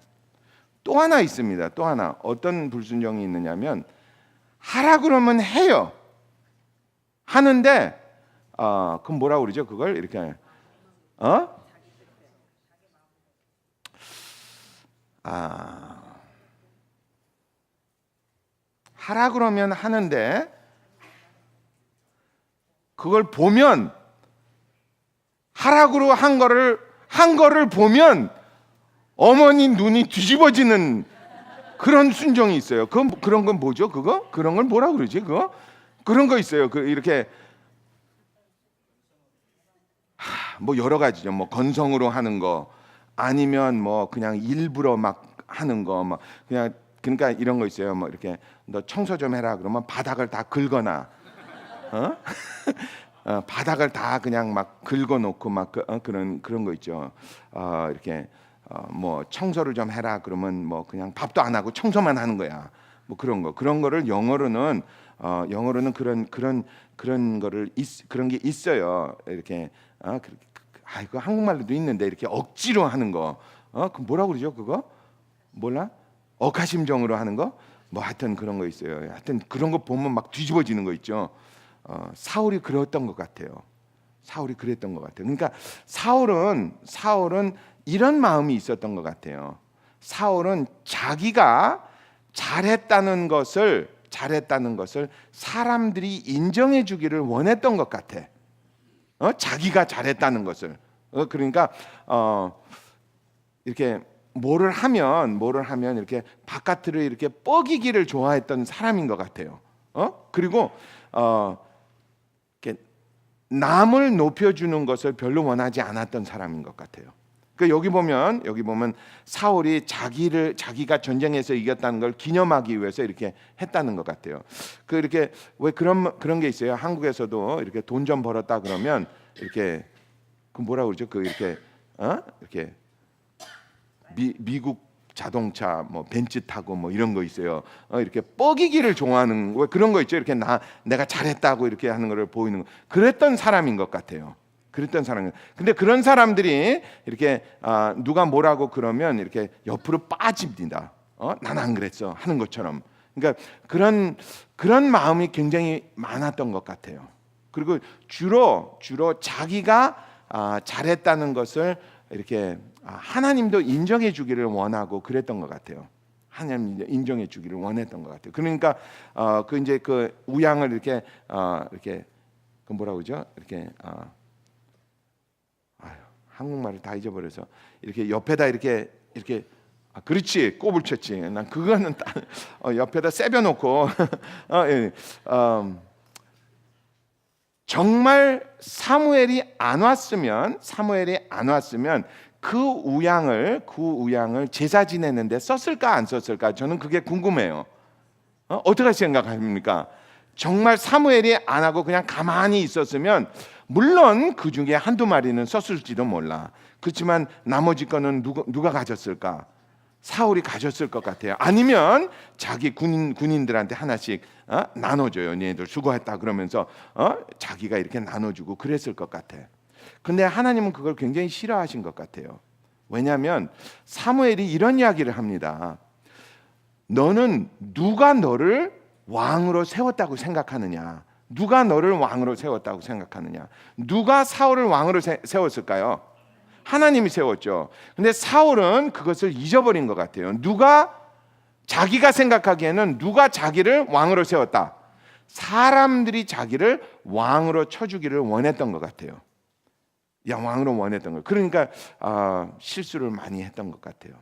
또 하나 있습니다. 또 하나 어떤 불순종이 있느냐면 하라 그러면 해요. 하는데 그럼 뭐라 그러죠? 그걸 이렇게 하라 그러면 하는데 그걸 보면 하라고 한 거를 보면 어머니 눈이 뒤집어지는 그런 순종이 있어요. 그런 건 뭐죠? 그런 걸 뭐라 그러지? 그런 거 있어요. 이렇게 뭐 여러 가지죠. 뭐 건성으로 하는 거 아니면 뭐 그냥 일부러 막 하는 거 막 그냥 그러니까 이런 거 있어요. 뭐 이렇게 너 청소 좀 해라 그러면 바닥을 다 긁거나 바닥을 다 그냥 막 긁어놓고 막 그런 거 있죠. 이렇게 뭐 청소를 좀 해라 그러면 뭐 그냥 밥도 안 하고 청소만 하는 거야. 뭐 그런 거를 영어로는 그런 거를 그런 게 있어요. 이렇게 그 한국말로도 있는데 이렇게 억지로 하는 거. 그 뭐라 그러죠? 그거 몰라? 억하심정으로 하는 거? 뭐 하여튼 그런 거 있어요. 하여튼 그런 거 보면 막 뒤집어지는 거 있죠. 사울이 그랬던 것 같아요. 그러니까 사울은 이런 마음이 있었던 것 같아요. 사울은 자기가 잘했다는 것을 사람들이 인정해 주기를 원했던 것 같아. 자기가 잘했다는 것을. 그러니까 이렇게 뭐를 하면 이렇게 바깥으로 이렇게 뻐기기를 좋아했던 사람인 것 같아요. 그리고 이렇게 남을 높여주는 것을 별로 원하지 않았던 사람인 것 같아요. 그 여기 보면 사울이 자기가 전쟁에서 이겼다는 걸 기념하기 위해서 이렇게 했다는 것 같아요. 그 이렇게 왜 그런 게 있어요. 한국에서도 이렇게 돈 좀 벌었다 그러면 이렇게 그 뭐라 그러죠? 그 이렇게 이렇게 미국 자동차 뭐 벤츠 타고 뭐 이런 거 있어요. 이렇게 뻐기기를 좋아하는 왜 그런 거 있죠. 이렇게 내가 잘했다고 이렇게 하는 거를 보이는 거. 그랬던 사람인 것 같아요. 그랬던 사람. 근데 그런 사람들이 이렇게 누가 뭐라고 그러면 이렇게 옆으로 빠집니다. 난 안 그랬어 하는 것처럼. 그러니까 그런 마음이 굉장히 많았던 것 같아요. 그리고 주로 자기가 잘했다는 것을 이렇게 하나님도 인정해 주기를 원하고 그랬던 것 같아요. 하나님 인정해 주기를 원했던 것 같아요. 그러니까 그 이제 그 우양을 이렇게 그 뭐라 그러죠? 이렇게 한국말을 다 잊어버려서 이렇게 옆에다 이렇게 그렇지 꼽을 쳤지. 난 그거는 옆에다 세벼놓고 정말 사무엘이 안 왔으면 그 우양을 제사 지내는데 썼을까 안 썼을까 저는 그게 궁금해요. 어떻게 생각합니까? 정말 사무엘이 안 하고 그냥 가만히 있었으면 물론 그 중에 한두 마리는 썼을지도 몰라. 그렇지만 나머지 거는 누가 가졌을까? 사울이 가졌을 것 같아요. 아니면 자기 군인들한테 하나씩 나눠줘요. 얘네들 수고했다 그러면서 자기가 이렇게 나눠주고 그랬을 것 같아. 근데 하나님은 그걸 굉장히 싫어하신 것 같아요. 왜냐하면 사무엘이 이런 이야기를 합니다. 너는 누가 너를 왕으로 세웠다고 생각하느냐? 누가 너를 왕으로 세웠다고 생각하느냐? 누가 사울을 왕으로 세웠을까요? 하나님이 세웠죠. 근데 사울은 그것을 잊어버린 것 같아요. 자기가 생각하기에는 누가 자기를 왕으로 세웠다. 사람들이 자기를 왕으로 쳐주기를 원했던 것 같아요. 왕으로 원했던 거. 그러니까 실수를 많이 했던 것 같아요.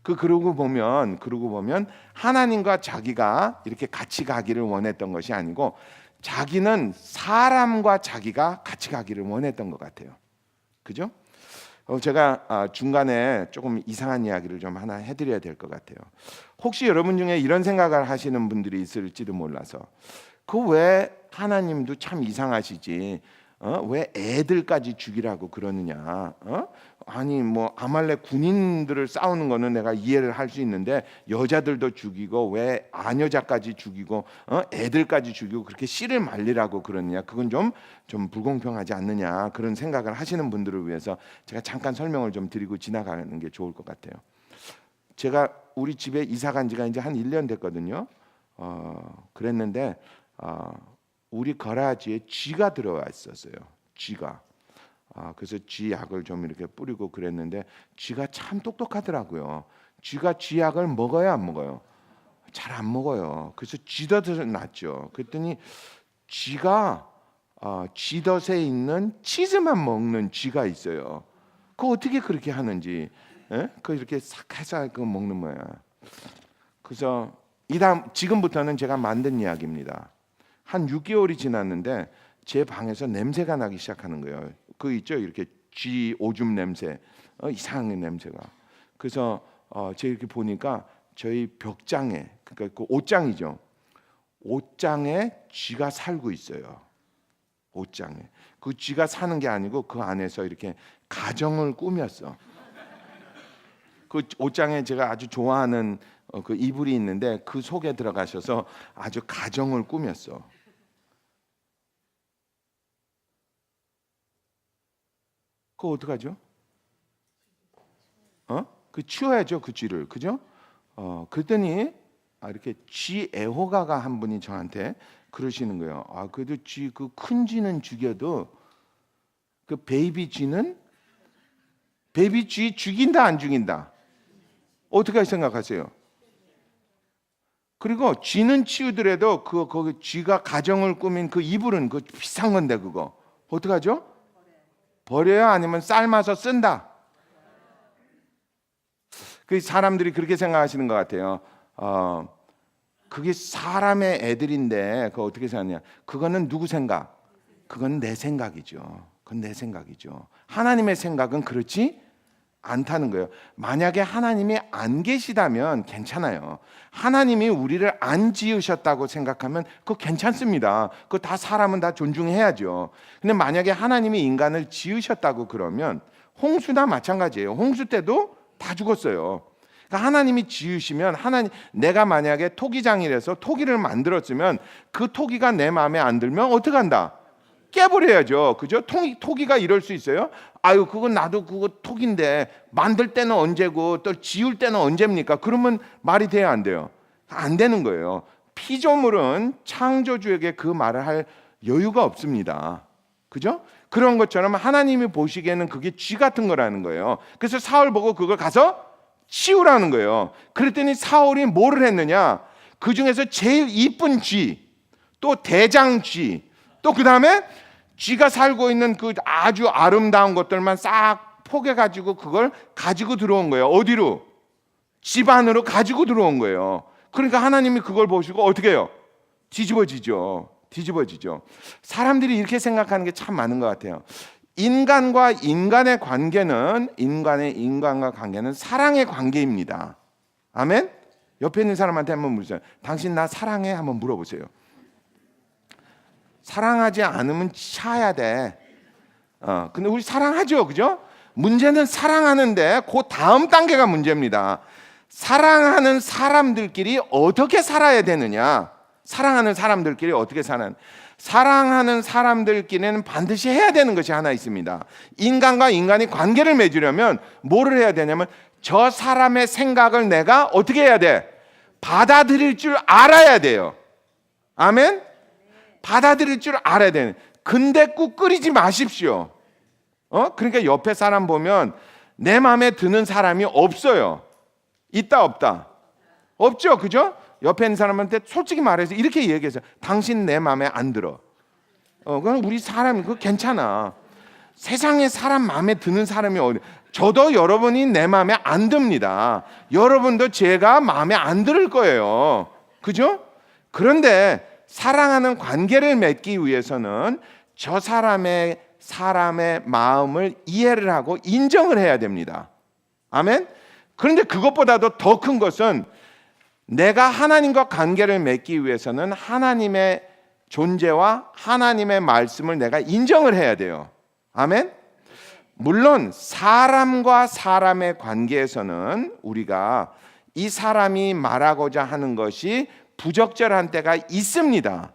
그러고 보면 하나님과 자기가 이렇게 같이 가기를 원했던 것이 아니고 자기는 사람과 자기가 같이 가기를 원했던 것 같아요. 그죠? 제가 중간에 조금 이상한 이야기를 좀 하나 해드려야 될 것 같아요. 혹시 여러분 중에 이런 생각을 하시는 분들이 있을지도 몰라서 왜 하나님도 참 이상하시지? 왜 애들까지 죽이라고 그러느냐? 아니 뭐 아말렉 군인들을 싸우는 거는 내가 이해를 할 수 있는데 여자들도 죽이고 왜 아녀자까지 죽이고 애들까지 죽이고 그렇게 씨를 말리라고 그러느냐? 그건 좀 불공평하지 않느냐? 그런 생각을 하시는 분들을 위해서 제가 잠깐 설명을 좀 드리고 지나가는 게 좋을 것 같아요. 제가 우리 집에 이사 간 지가 이제 한 1년 됐거든요. 그랬는데 우리 거라지에 쥐가 들어와 있었어요. 쥐가. 그래서 쥐약을 좀 이렇게 뿌리고 그랬는데 쥐가 참 똑똑하더라고요. 쥐가 쥐약을 먹어요, 안 먹어요? 잘 안 먹어요. 그래서 쥐덫을 놨죠. 그랬더니 쥐가 쥐덫에 있는 치즈만 먹는 쥐가 있어요. 그거 어떻게 그렇게 하는지, 그 이렇게 싹 해서 그거 먹는 거야. 그래서 지금부터는 제가 만든 이야기입니다. 한 6개월이 지났는데 제 방에서 냄새가 나기 시작하는 거예요. 그 있죠, 이렇게 쥐 오줌 냄새, 이상한 냄새가. 그래서 제가 이렇게 보니까 저희 벽장에, 그러니까 그 옷장이죠. 옷장에 쥐가 살고 있어요. 옷장에. 그 쥐가 사는 게 아니고 그 안에서 이렇게 가정을 꾸몄어. 그 옷장에 제가 아주 좋아하는 그 이불이 있는데 그 속에 들어가셔서 아주 가정을 꾸몄어. 그거 어떡하죠? 그 치워야죠, 그 쥐를. 그죠? 그랬더니 이렇게 쥐 애호가가 한 분이 저한테 그러시는 거예요. 그래도 쥐 그 큰 쥐는 죽여도 그 베이비 쥐는 베이비 쥐 죽인다 안 죽인다? 어떻게 생각하세요? 그리고 쥐는 치우더라도 거기 쥐가 가정을 꾸민 그 이불은 그 비싼 건데 그거 어떡하죠? 버려요? 아니면 삶아서 쓴다? 그 사람들이 그렇게 생각하시는 것 같아요. 그게 사람의 애들인데 그거 어떻게 생각하냐? 그거는 누구 생각? 그건 내 생각이죠. 그건 내 생각이죠. 하나님의 생각은 그렇지 않다는 거예요. 만약에 하나님이 안 계시다면 괜찮아요. 하나님이 우리를 안 지으셨다고 생각하면 그거 괜찮습니다. 그거 다 사람은 다 존중해야죠. 근데 만약에 하나님이 인간을 지으셨다고 그러면 홍수나 마찬가지예요. 홍수 때도 다 죽었어요. 그러니까 하나님이 지으시면 내가 만약에 토기장이라서 토기를 만들었으면 그 토기가 내 마음에 안 들면 어떻게 한다? 깨버려야죠. 그죠? 토기가 이럴 수 있어요? 아유, 그건 나도 그거 토기인데 만들 때는 언제고 또 지울 때는 언제입니까? 그러면 말이 돼야 안 돼요? 안 되는 거예요. 피조물은 창조주에게 그 말을 할 여유가 없습니다. 그죠? 그런 것처럼 하나님이 보시기에는 그게 쥐 같은 거라는 거예요. 그래서 사울 보고 그걸 가서 치우라는 거예요. 그랬더니 사울이 뭐를 했느냐? 그 중에서 제일 이쁜 쥐, 또 대장 쥐, 또 그 다음에 쥐가 살고 있는 그 아주 아름다운 것들만 싹 포개가지고 그걸 가지고 들어온 거예요. 어디로? 집 안으로 가지고 들어온 거예요. 그러니까 하나님이 그걸 보시고 어떻게 해요? 뒤집어지죠. 사람들이 이렇게 생각하는 게 참 많은 것 같아요. 인간과 인간의 관계는 인간과 관계는 사랑의 관계입니다. 아멘? 옆에 있는 사람한테 한번 물으세요. 당신 나 사랑해? 한번 물어보세요. 사랑하지 않으면 차야 돼. 근데 우리 사랑하죠, 그죠? 문제는 사랑하는데 그 다음 단계가 문제입니다. 사랑하는 사람들끼리 어떻게 살아야 되느냐? 사랑하는 사람들끼리 어떻게 사는? 사랑하는 사람들끼리는 반드시 해야 되는 것이 하나 있습니다. 인간과 인간이 관계를 맺으려면 뭐를 해야 되냐면 저 사람의 생각을 내가 어떻게 해야 돼? 받아들일 줄 알아야 돼요. 아멘? 받아들일 줄 알아야 되는. 근데 꾹 끓이지 마십시오. 그러니까 옆에 사람 보면 내 마음에 드는 사람이 없어요. 있다 없다? 없죠, 그죠? 옆에 있는 사람한테 솔직히 말해서 이렇게 얘기해서 당신 내 마음에 안 들어. 그럼 우리 사람이 그거 괜찮아. 세상에 사람 마음에 드는 사람이 어디? 저도 여러분이 내 마음에 안 듭니다. 여러분도 제가 마음에 안 들 거예요. 그죠? 그런데 사랑하는 관계를 맺기 위해서는 저 사람의 마음을 이해를 하고 인정을 해야 됩니다. 아멘? 그런데 그것보다도 더 큰 것은 내가 하나님과 관계를 맺기 위해서는 하나님의 존재와 하나님의 말씀을 내가 인정을 해야 돼요. 아멘? 물론 사람과 사람의 관계에서는 우리가 이 사람이 말하고자 하는 것이 부적절한 때가 있습니다.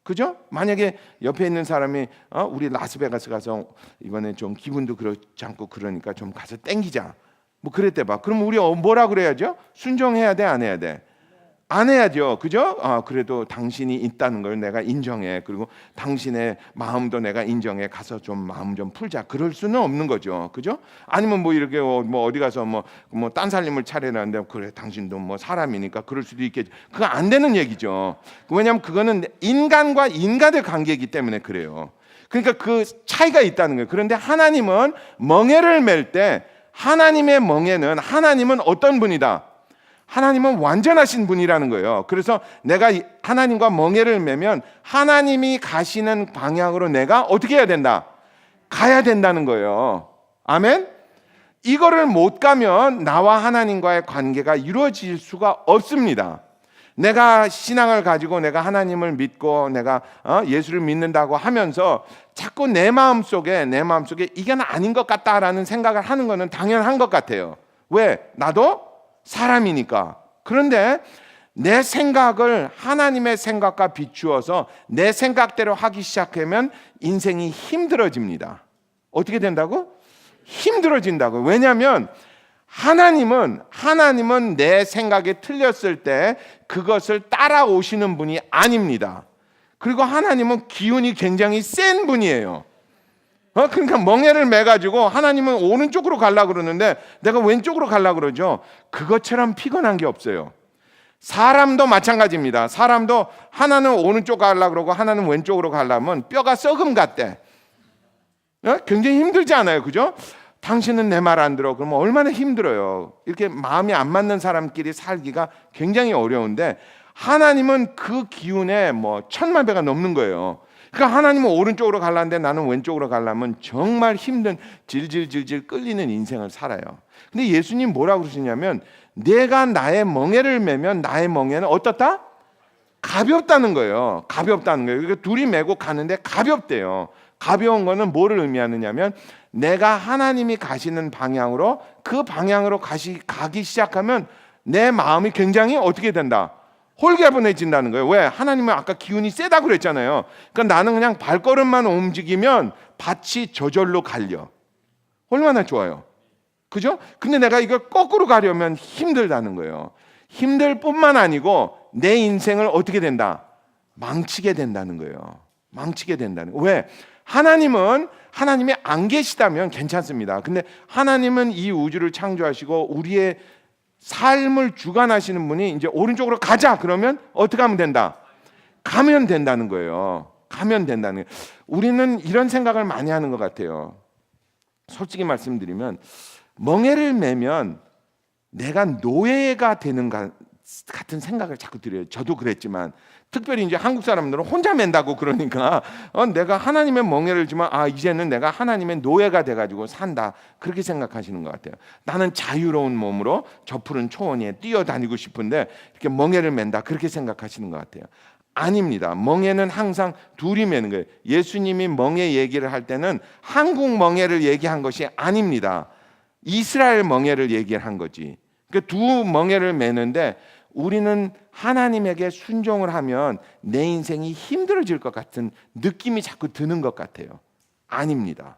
그죠? 만약에 옆에 있는 사람이 우리 라스베가스 가서 이번에 좀 기분도 그렇지 않고 그러니까 좀 가서 땡기자. 뭐 그랬대 봐. 그럼 우리 뭐라 그래야죠? 순종해야 돼, 안 해야 돼? 안 해야죠. 그죠? 그래도 당신이 있다는 걸 내가 인정해. 그리고 당신의 마음도 내가 인정해. 가서 좀 마음 좀 풀자. 그럴 수는 없는 거죠. 그죠? 아니면 뭐 이렇게 뭐 어디 가서 뭐 딴 살림을 차리라는데 그래 당신도 뭐 사람이니까 그럴 수도 있겠지. 그거 안 되는 얘기죠. 왜냐하면 그거는 인간과 인간의 관계이기 때문에 그래요. 그러니까 그 차이가 있다는 거예요. 그런데 하나님은 멍에를 맬 때 하나님의 멍에는 하나님은 어떤 분이다? 하나님은 완전하신 분이라는 거예요. 그래서 내가 하나님과 멍에를 매면 하나님이 가시는 방향으로 내가 어떻게 해야 된다? 가야 된다는 거예요. 아멘? 이거를 못 가면 나와 하나님과의 관계가 이루어질 수가 없습니다. 내가 신앙을 가지고 내가 하나님을 믿고 내가 예수를 믿는다고 하면서 자꾸 내 마음속에 이게 아닌 것 같다라는 생각을 하는 것은 당연한 것 같아요. 왜? 나도 사람이니까. 그런데 내 생각을 하나님의 생각과 비추어서 내 생각대로 하기 시작하면 인생이 힘들어집니다. 어떻게 된다고? 힘들어진다고. 왜냐하면 하나님은 내 생각이 틀렸을 때 그것을 따라오시는 분이 아닙니다. 그리고 하나님은 기운이 굉장히 센 분이에요. 그러니까 멍에를 매가지고 하나님은 오른쪽으로 가려고 그러는데 내가 왼쪽으로 가려고 그러죠. 그것처럼 피곤한 게 없어요. 사람도 마찬가지입니다. 사람도 하나는 오른쪽 가려고 그러고 하나는 왼쪽으로 가려면 뼈가 썩음 같대. 굉장히 힘들지 않아요, 그죠? 당신은 내 말 안 들어. 그러면 얼마나 힘들어요. 이렇게 마음이 안 맞는 사람끼리 살기가 굉장히 어려운데 하나님은 그 기운에 뭐 1000만 배가 넘는 거예요. 그러니까 하나님은 오른쪽으로 가려는데 나는 왼쪽으로 가려면 정말 힘든 질질질질 끌리는 인생을 살아요. 근데 예수님 뭐라고 그러시냐면 내가 나의 멍에를 메면 나의 멍에는 어떻다? 가볍다는 거예요. 가볍다는 거예요. 그러니까 둘이 메고 가는데 가볍대요. 가벼운 거는 뭐를 의미하느냐면 내가 하나님이 가시는 방향으로 그 방향으로 가기 시작하면 내 마음이 굉장히 어떻게 된다? 홀가분해진다는 거예요. 왜? 하나님은 아까 기운이 세다고 그랬잖아요. 그러니까 나는 그냥 발걸음만 움직이면 밭이 저절로 갈려. 얼마나 좋아요. 그죠? 근데 내가 이걸 거꾸로 가려면 힘들다는 거예요. 힘들 뿐만 아니고 내 인생을 어떻게 된다? 망치게 된다는 거예요. 망치게 된다는 거예요. 왜? 하나님이 안 계시다면 괜찮습니다. 근데 하나님은 이 우주를 창조하시고 우리의 삶을 주관하시는 분이 이제 오른쪽으로 가자 그러면 어떻게 하면 된다? 가면 된다는 거예요. 가면 된다는 거예요. 우리는 이런 생각을 많이 하는 것 같아요. 솔직히 말씀드리면 멍에를 매면 내가 노예가 되는 같은 생각을 자꾸 드려요. 저도 그랬지만 특별히 이제 한국 사람들은 혼자 맨다고 그러니까 내가 하나님의 멍에를 주면 이제는 내가 하나님의 노예가 돼가지고 산다 그렇게 생각하시는 것 같아요. 나는 자유로운 몸으로 저 푸른 초원에 뛰어다니고 싶은데 이렇게 멍에를 맨다 그렇게 생각하시는 것 같아요. 아닙니다. 멍에는 항상 둘이 매는 거예요. 예수님이 멍에 얘기를 할 때는 한국 멍에를 얘기한 것이 아닙니다. 이스라엘 멍에를 얘기를 한 거지. 그러니까 두 멍에를 매는데 우리는 하나님에게 순종을 하면 내 인생이 힘들어질 것 같은 느낌이 자꾸 드는 것 같아요. 아닙니다.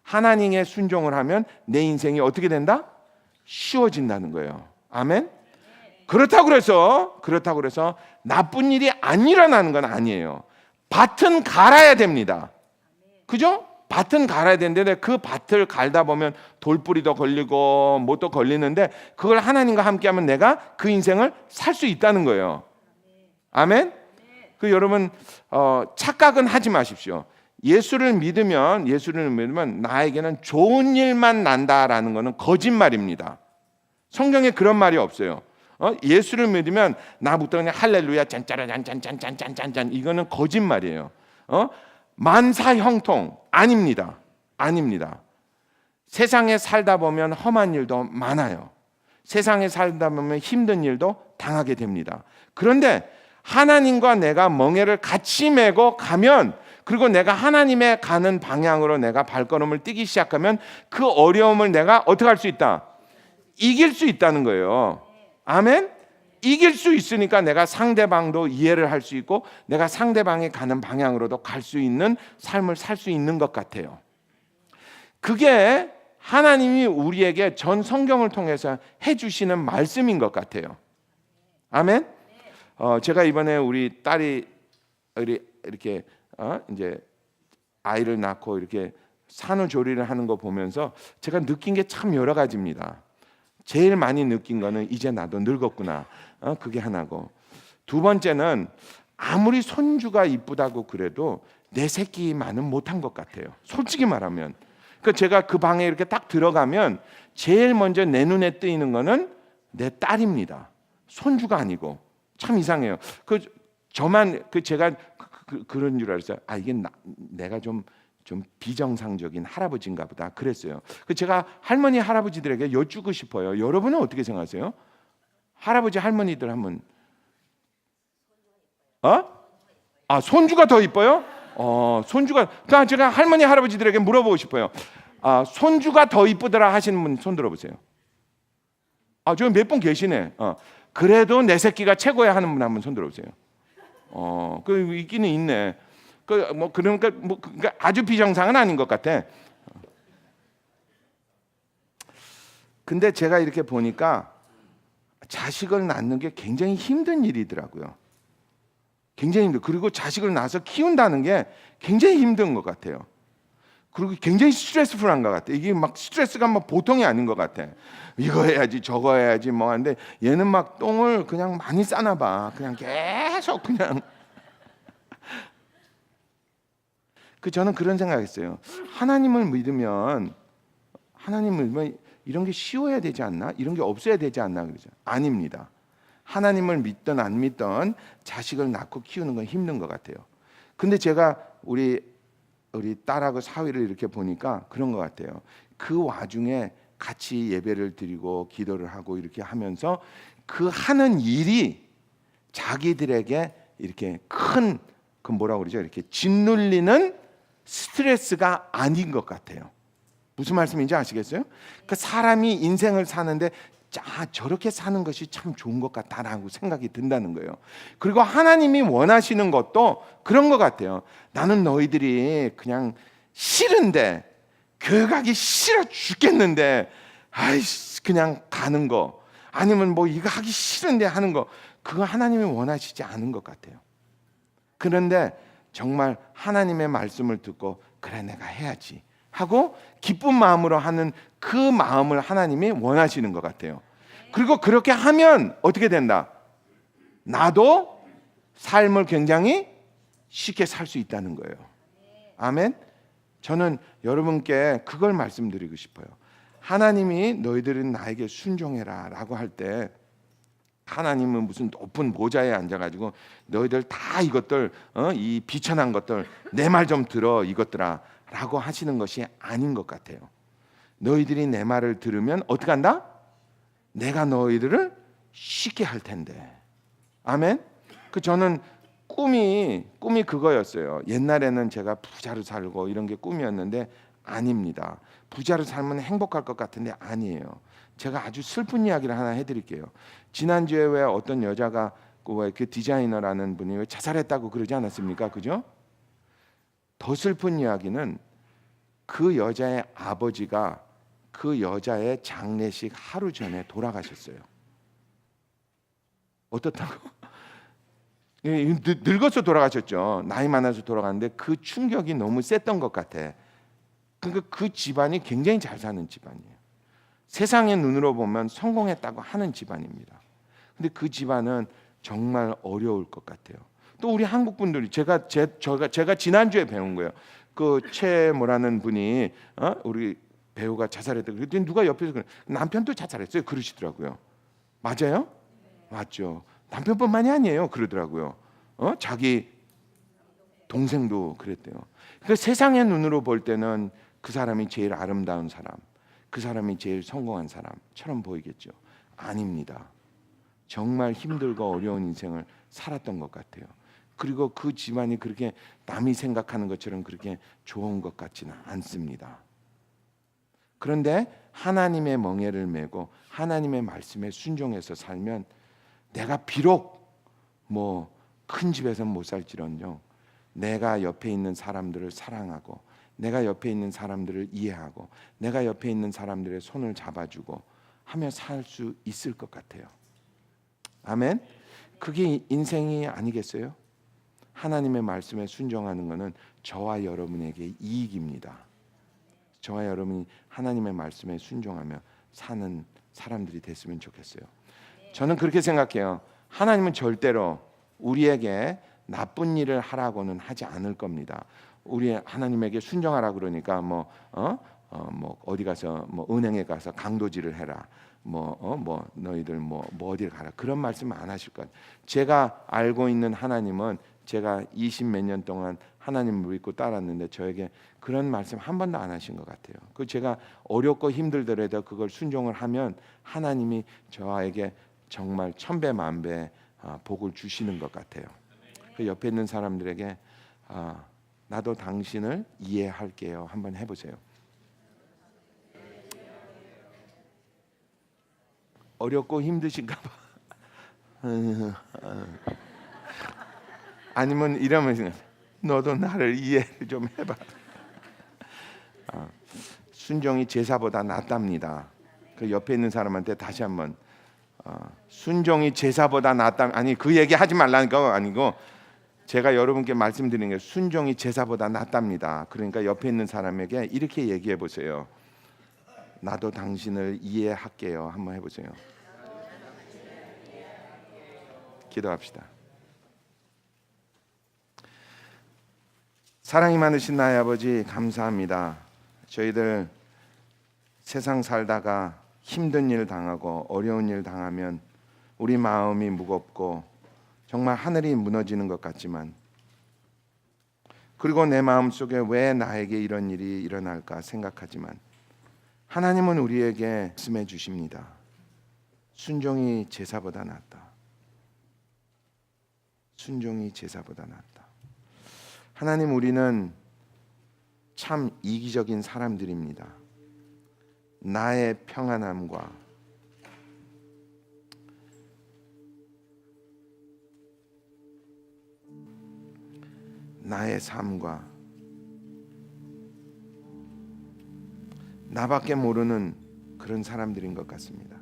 하나님의 순종을 하면 내 인생이 어떻게 된다? 쉬워진다는 거예요. 아멘? 그렇다고 그래서 나쁜 일이 안 일어나는 건 아니에요. 밭은 갈아야 됩니다. 그죠? 밭은 갈아야 되는데 그 밭을 갈다 보면 돌뿌리도 걸리고 뭣도 걸리는데 그걸 하나님과 함께하면 내가 그 인생을 살 수 있다는 거예요. 아멘? 여러분 착각은 하지 마십시오. 예수를 믿으면 나에게는 좋은 일만 난다라는 것은 거짓말입니다. 성경에 그런 말이 없어요. 예수를 믿으면 나부터 그냥 할렐루야 짠짜라짠짠짠짠짠짠 이거는 거짓말이에요. 만사 형통 아닙니다. 세상에 살다 보면 험한 일도 많아요. 세상에 살다 보면 힘든 일도 당하게 됩니다. 그런데 하나님과 내가 멍에를 같이 메고 가면 그리고 내가 하나님의 가는 방향으로 내가 발걸음을 뛰기 시작하면 그 어려움을 내가 어떻게 할 수 있다? 이길 수 있다는 거예요. 아멘? 이길 수 있으니까 내가 상대방도 이해를 할 수 있고 내가 상대방이 가는 방향으로도 갈 수 있는 삶을 살 수 있는 것 같아요. 그게 하나님이 우리에게 전 성경을 통해서 해주시는 말씀인 것 같아요. 아멘? 제가 이번에 우리 딸이 이렇게 이제 아이를 낳고 이렇게 산후조리를 하는 거 보면서 제가 느낀 게 참 여러 가지입니다. 제일 많이 느낀 거는 이제 나도 늙었구나. 그게 하나고 두 번째는 아무리 손주가 이쁘다고 그래도 내 새끼만은 못한 것 같아요. 솔직히 말하면. 제가 그 방에 이렇게 딱 들어가면 제일 먼저 내 눈에 띄는 거는 내 딸입니다. 손주가 아니고 참 이상해요. 저만 제가 그런 줄 알았어요. 이게 내가 좀 비정상적인 할아버지인가 보다 그랬어요. 제가 할머니 할아버지들에게 여쭈고 싶어요. 여러분은 어떻게 생각하세요? 할아버지 할머니들 한번 손주가 더 이뻐요? 손주가 제가 할머니 할아버지들에게 물어보고 싶어요. 손주가 더 이쁘더라 하시는 분 손 들어보세요. 저 몇 분 계시네. 그래도 내 새끼가 최고야 하는 분 한번 손 들어보세요. 있기는 있네. 그러니까 아주 비정상은 아닌 것 같아. 근데 제가 이렇게 보니까 자식을 낳는 게 굉장히 힘든 일이더라고요. 굉장히 힘들어요. 그리고 자식을 낳아서 키운다는 게 굉장히 힘든 것 같아요. 그리고 굉장히 스트레스풀한 것 같아요. 이게 막 스트레스가 막 보통이 아닌 것 같아. 이거 해야지 저거 해야지 하는데 얘는 막 똥을 그냥 많이 싸나 봐. 그냥 계속 그냥. 저는 그런 생각했어요. 하나님을 믿으면 하나님은 뭐 이런 게 쉬워야 되지 않나? 이런 게 없어야 되지 않나? 그러죠. 아닙니다. 하나님을 믿든 안 믿든 자식을 낳고 키우는 건 힘든 것 같아요. 근데 제가 우리 딸하고 사위를 이렇게 보니까 그런 것 같아요. 그 와중에 같이 예배를 드리고 기도를 하고 이렇게 하면서 그 하는 일이 자기들에게 이렇게 큰 그 뭐라고 그러죠? 이렇게 짓눌리는 스트레스가 아닌 것 같아요. 무슨 말씀인지 아시겠어요? 그러니까 사람이 인생을 사는데 저렇게 사는 것이 참 좋은 것 같다라고 생각이 든다는 거예요. 그리고 하나님이 원하시는 것도 그런 것 같아요. 나는 너희들이 그냥 싫은데, 교회 가기 싫어 죽겠는데 아이씨 그냥 가는 거, 아니면 뭐 이거 하기 싫은데 하는 거, 그거 하나님이 원하시지 않은 것 같아요. 그런데 정말 하나님의 말씀을 듣고 그래 내가 해야지 하고 기쁜 마음으로 하는 그 마음을 하나님이 원하시는 것 같아요. 그리고 그렇게 하면 어떻게 된다? 나도 삶을 굉장히 쉽게 살 수 있다는 거예요. 아멘. 저는 여러분께 그걸 말씀드리고 싶어요. 하나님이 너희들은 나에게 순종해라 라고 할 때 하나님은 무슨 높은 모자에 앉아가지고 너희들 다 이것들 이 비천한 것들 내 말 좀 들어 이것들아 라고 하시는 것이 아닌 것 같아요. 너희들이 내 말을 들으면 어떻게 한다? 내가 너희들을 쉽게 할 텐데. 아멘. 저는 꿈이 그거였어요. 옛날에는 제가 부자로 살고 이런 게 꿈이었는데 아닙니다. 부자로 살면 행복할 것 같은데 아니에요. 제가 아주 슬픈 이야기를 하나 해드릴게요. 지난주에 왜 어떤 여자가 그 디자이너라는 분이 왜 자살했다고 그러지 않았습니까? 그죠? 더 슬픈 이야기는 그 여자의 아버지가 그 여자의 장례식 하루 전에 돌아가셨어요. 어떻다고? 늙어서 돌아가셨죠. 나이 많아서 돌아갔는데 그 충격이 너무 셌던 것 같아. 그러니까 그 집안이 굉장히 잘 사는 집안이에요. 세상의 눈으로 보면 성공했다고 하는 집안입니다. 근데 그 집안은 정말 어려울 것 같아요. 또 우리 한국 분들이 제가 지난주에 배운 거예요. 그 최모라는 분이 우리 배우가 자살했다. 그랬더니 누가 옆에서 남편도 자살했어요. 그러시더라고요. 맞아요? 맞죠. 남편뿐만이 아니에요. 그러더라고요. 자기 동생도 그랬대요. 그러니까 세상의 눈으로 볼 때는 그 사람이 제일 아름다운 사람, 그 사람이 제일 성공한 사람처럼 보이겠죠. 아닙니다. 정말 힘들고 어려운 인생을 살았던 것 같아요. 그리고 그 집안이 그렇게 남이 생각하는 것처럼 그렇게 좋은 것 같지는 않습니다. 그런데 하나님의 멍에를 메고 하나님의 말씀에 순종해서 살면 내가 비록 뭐 큰 집에서 못 살지언정 내가 옆에 있는 사람들을 사랑하고 내가 옆에 있는 사람들을 이해하고 내가 옆에 있는 사람들의 손을 잡아주고 하며 살 수 있을 것 같아요. 아멘. 그게 인생이 아니겠어요? 하나님의 말씀에 순종하는 것은 저와 여러분에게 이익입니다. 저와 여러분이 하나님의 말씀에 순종하며 사는 사람들이 됐으면 좋겠어요. 저는 그렇게 생각해요. 하나님은 절대로 우리에게 나쁜 일을 하라고는 하지 않을 겁니다. 우리 하나님에게 순종하라 그러니까 뭐 어디 가서 뭐 은행에 가서 강도질을 해라. 뭐 너희들 뭐 어딜 가라. 그런 말씀 안 하실 거예요. 제가 알고 있는 하나님은 제가 20 몇 년 동안 하나님을 믿고 따랐는데 저에게 그런 말씀 한 번도 안 하신 것 같아요. 그 제가 어렵고 힘들더라도 그걸 순종을 하면 하나님이 저에게 정말 천배 만배 복을 주시는 것 같아요. 그 옆에 있는 사람들에게 나도 당신을 이해할게요. 한번 해보세요. 어렵고 힘드신가 봐. 아니면 이러면서 너도 나를 이해를 좀 해봐. 순종이 제사보다 낫답니다. 그 옆에 있는 사람한테 다시 한번 순종이 제사보다 낫다. 아니 그 얘기 하지 말라는 거 아니고 제가 여러분께 말씀드리는 게 순종이 제사보다 낫답니다. 그러니까 옆에 있는 사람에게 이렇게 얘기해 보세요. 나도 당신을 이해할게요. 한번 해보세요. 기도합시다. 사랑이 많으신 나의 아버지 감사합니다. 저희들 세상 살다가 힘든 일 당하고 어려운 일 당하면 우리 마음이 무겁고 정말 하늘이 무너지는 것 같지만, 그리고 내 마음속에 왜 나에게 이런 일이 일어날까 생각하지만, 하나님은 우리에게 말씀해 주십니다. 순종이 제사보다 낫다. 순종이 제사보다 낫다. 하나님, 우리는 참 이기적인 사람들입니다. 나의 평안함과 나의 삶과 나밖에 모르는 그런 사람들인 것 같습니다.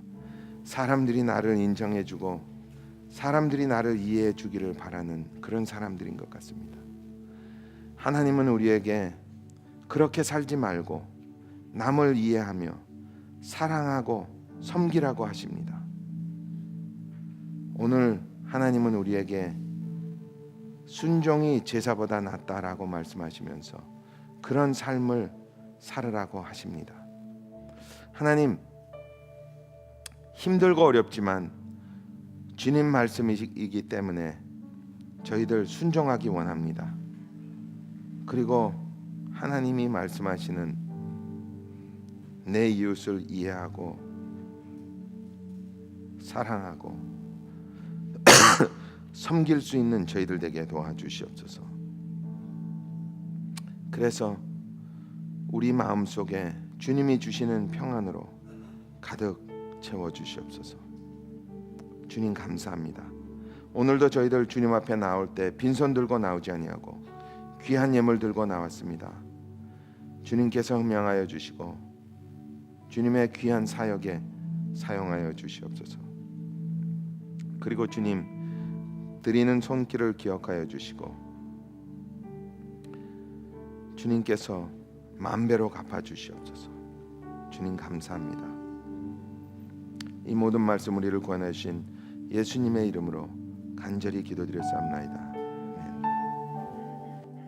사람들이 나를 인정해주고 사람들이 나를 이해해 주기를 바라는 그런 사람들인 것 같습니다. 하나님은 우리에게 그렇게 살지 말고 남을 이해하며 사랑하고 섬기라고 하십니다. 오늘 하나님은 우리에게 순종이 제사보다 낫다라고 말씀하시면서 그런 삶을 살으라고 하십니다. 하나님, 힘들고 어렵지만 주님 말씀이기 때문에 저희들 순종하기 원합니다. 그리고 하나님이 말씀하시는 내 이웃을 이해하고 사랑하고 섬길 수 있는 저희들 되게 도와주시옵소서. 그래서 우리 마음속에 주님이 주시는 평안으로 가득 채워주시옵소서. 주님 감사합니다. 오늘도 저희들 주님 앞에 나올 때 빈손 들고 나오지 아니하고 귀한 예물 들고 나왔습니다. 주님께서 흠양하여 주시고 주님의 귀한 사역에 사용하여 주시옵소서. 그리고 주님, 드리는 손길을 기억하여 주시고 주님께서 만배로 갚아 주시옵소서. 주님 감사합니다. 이 모든 말씀 우리를 구원하신 예수님의 이름으로 간절히 기도드렸사옵나이다.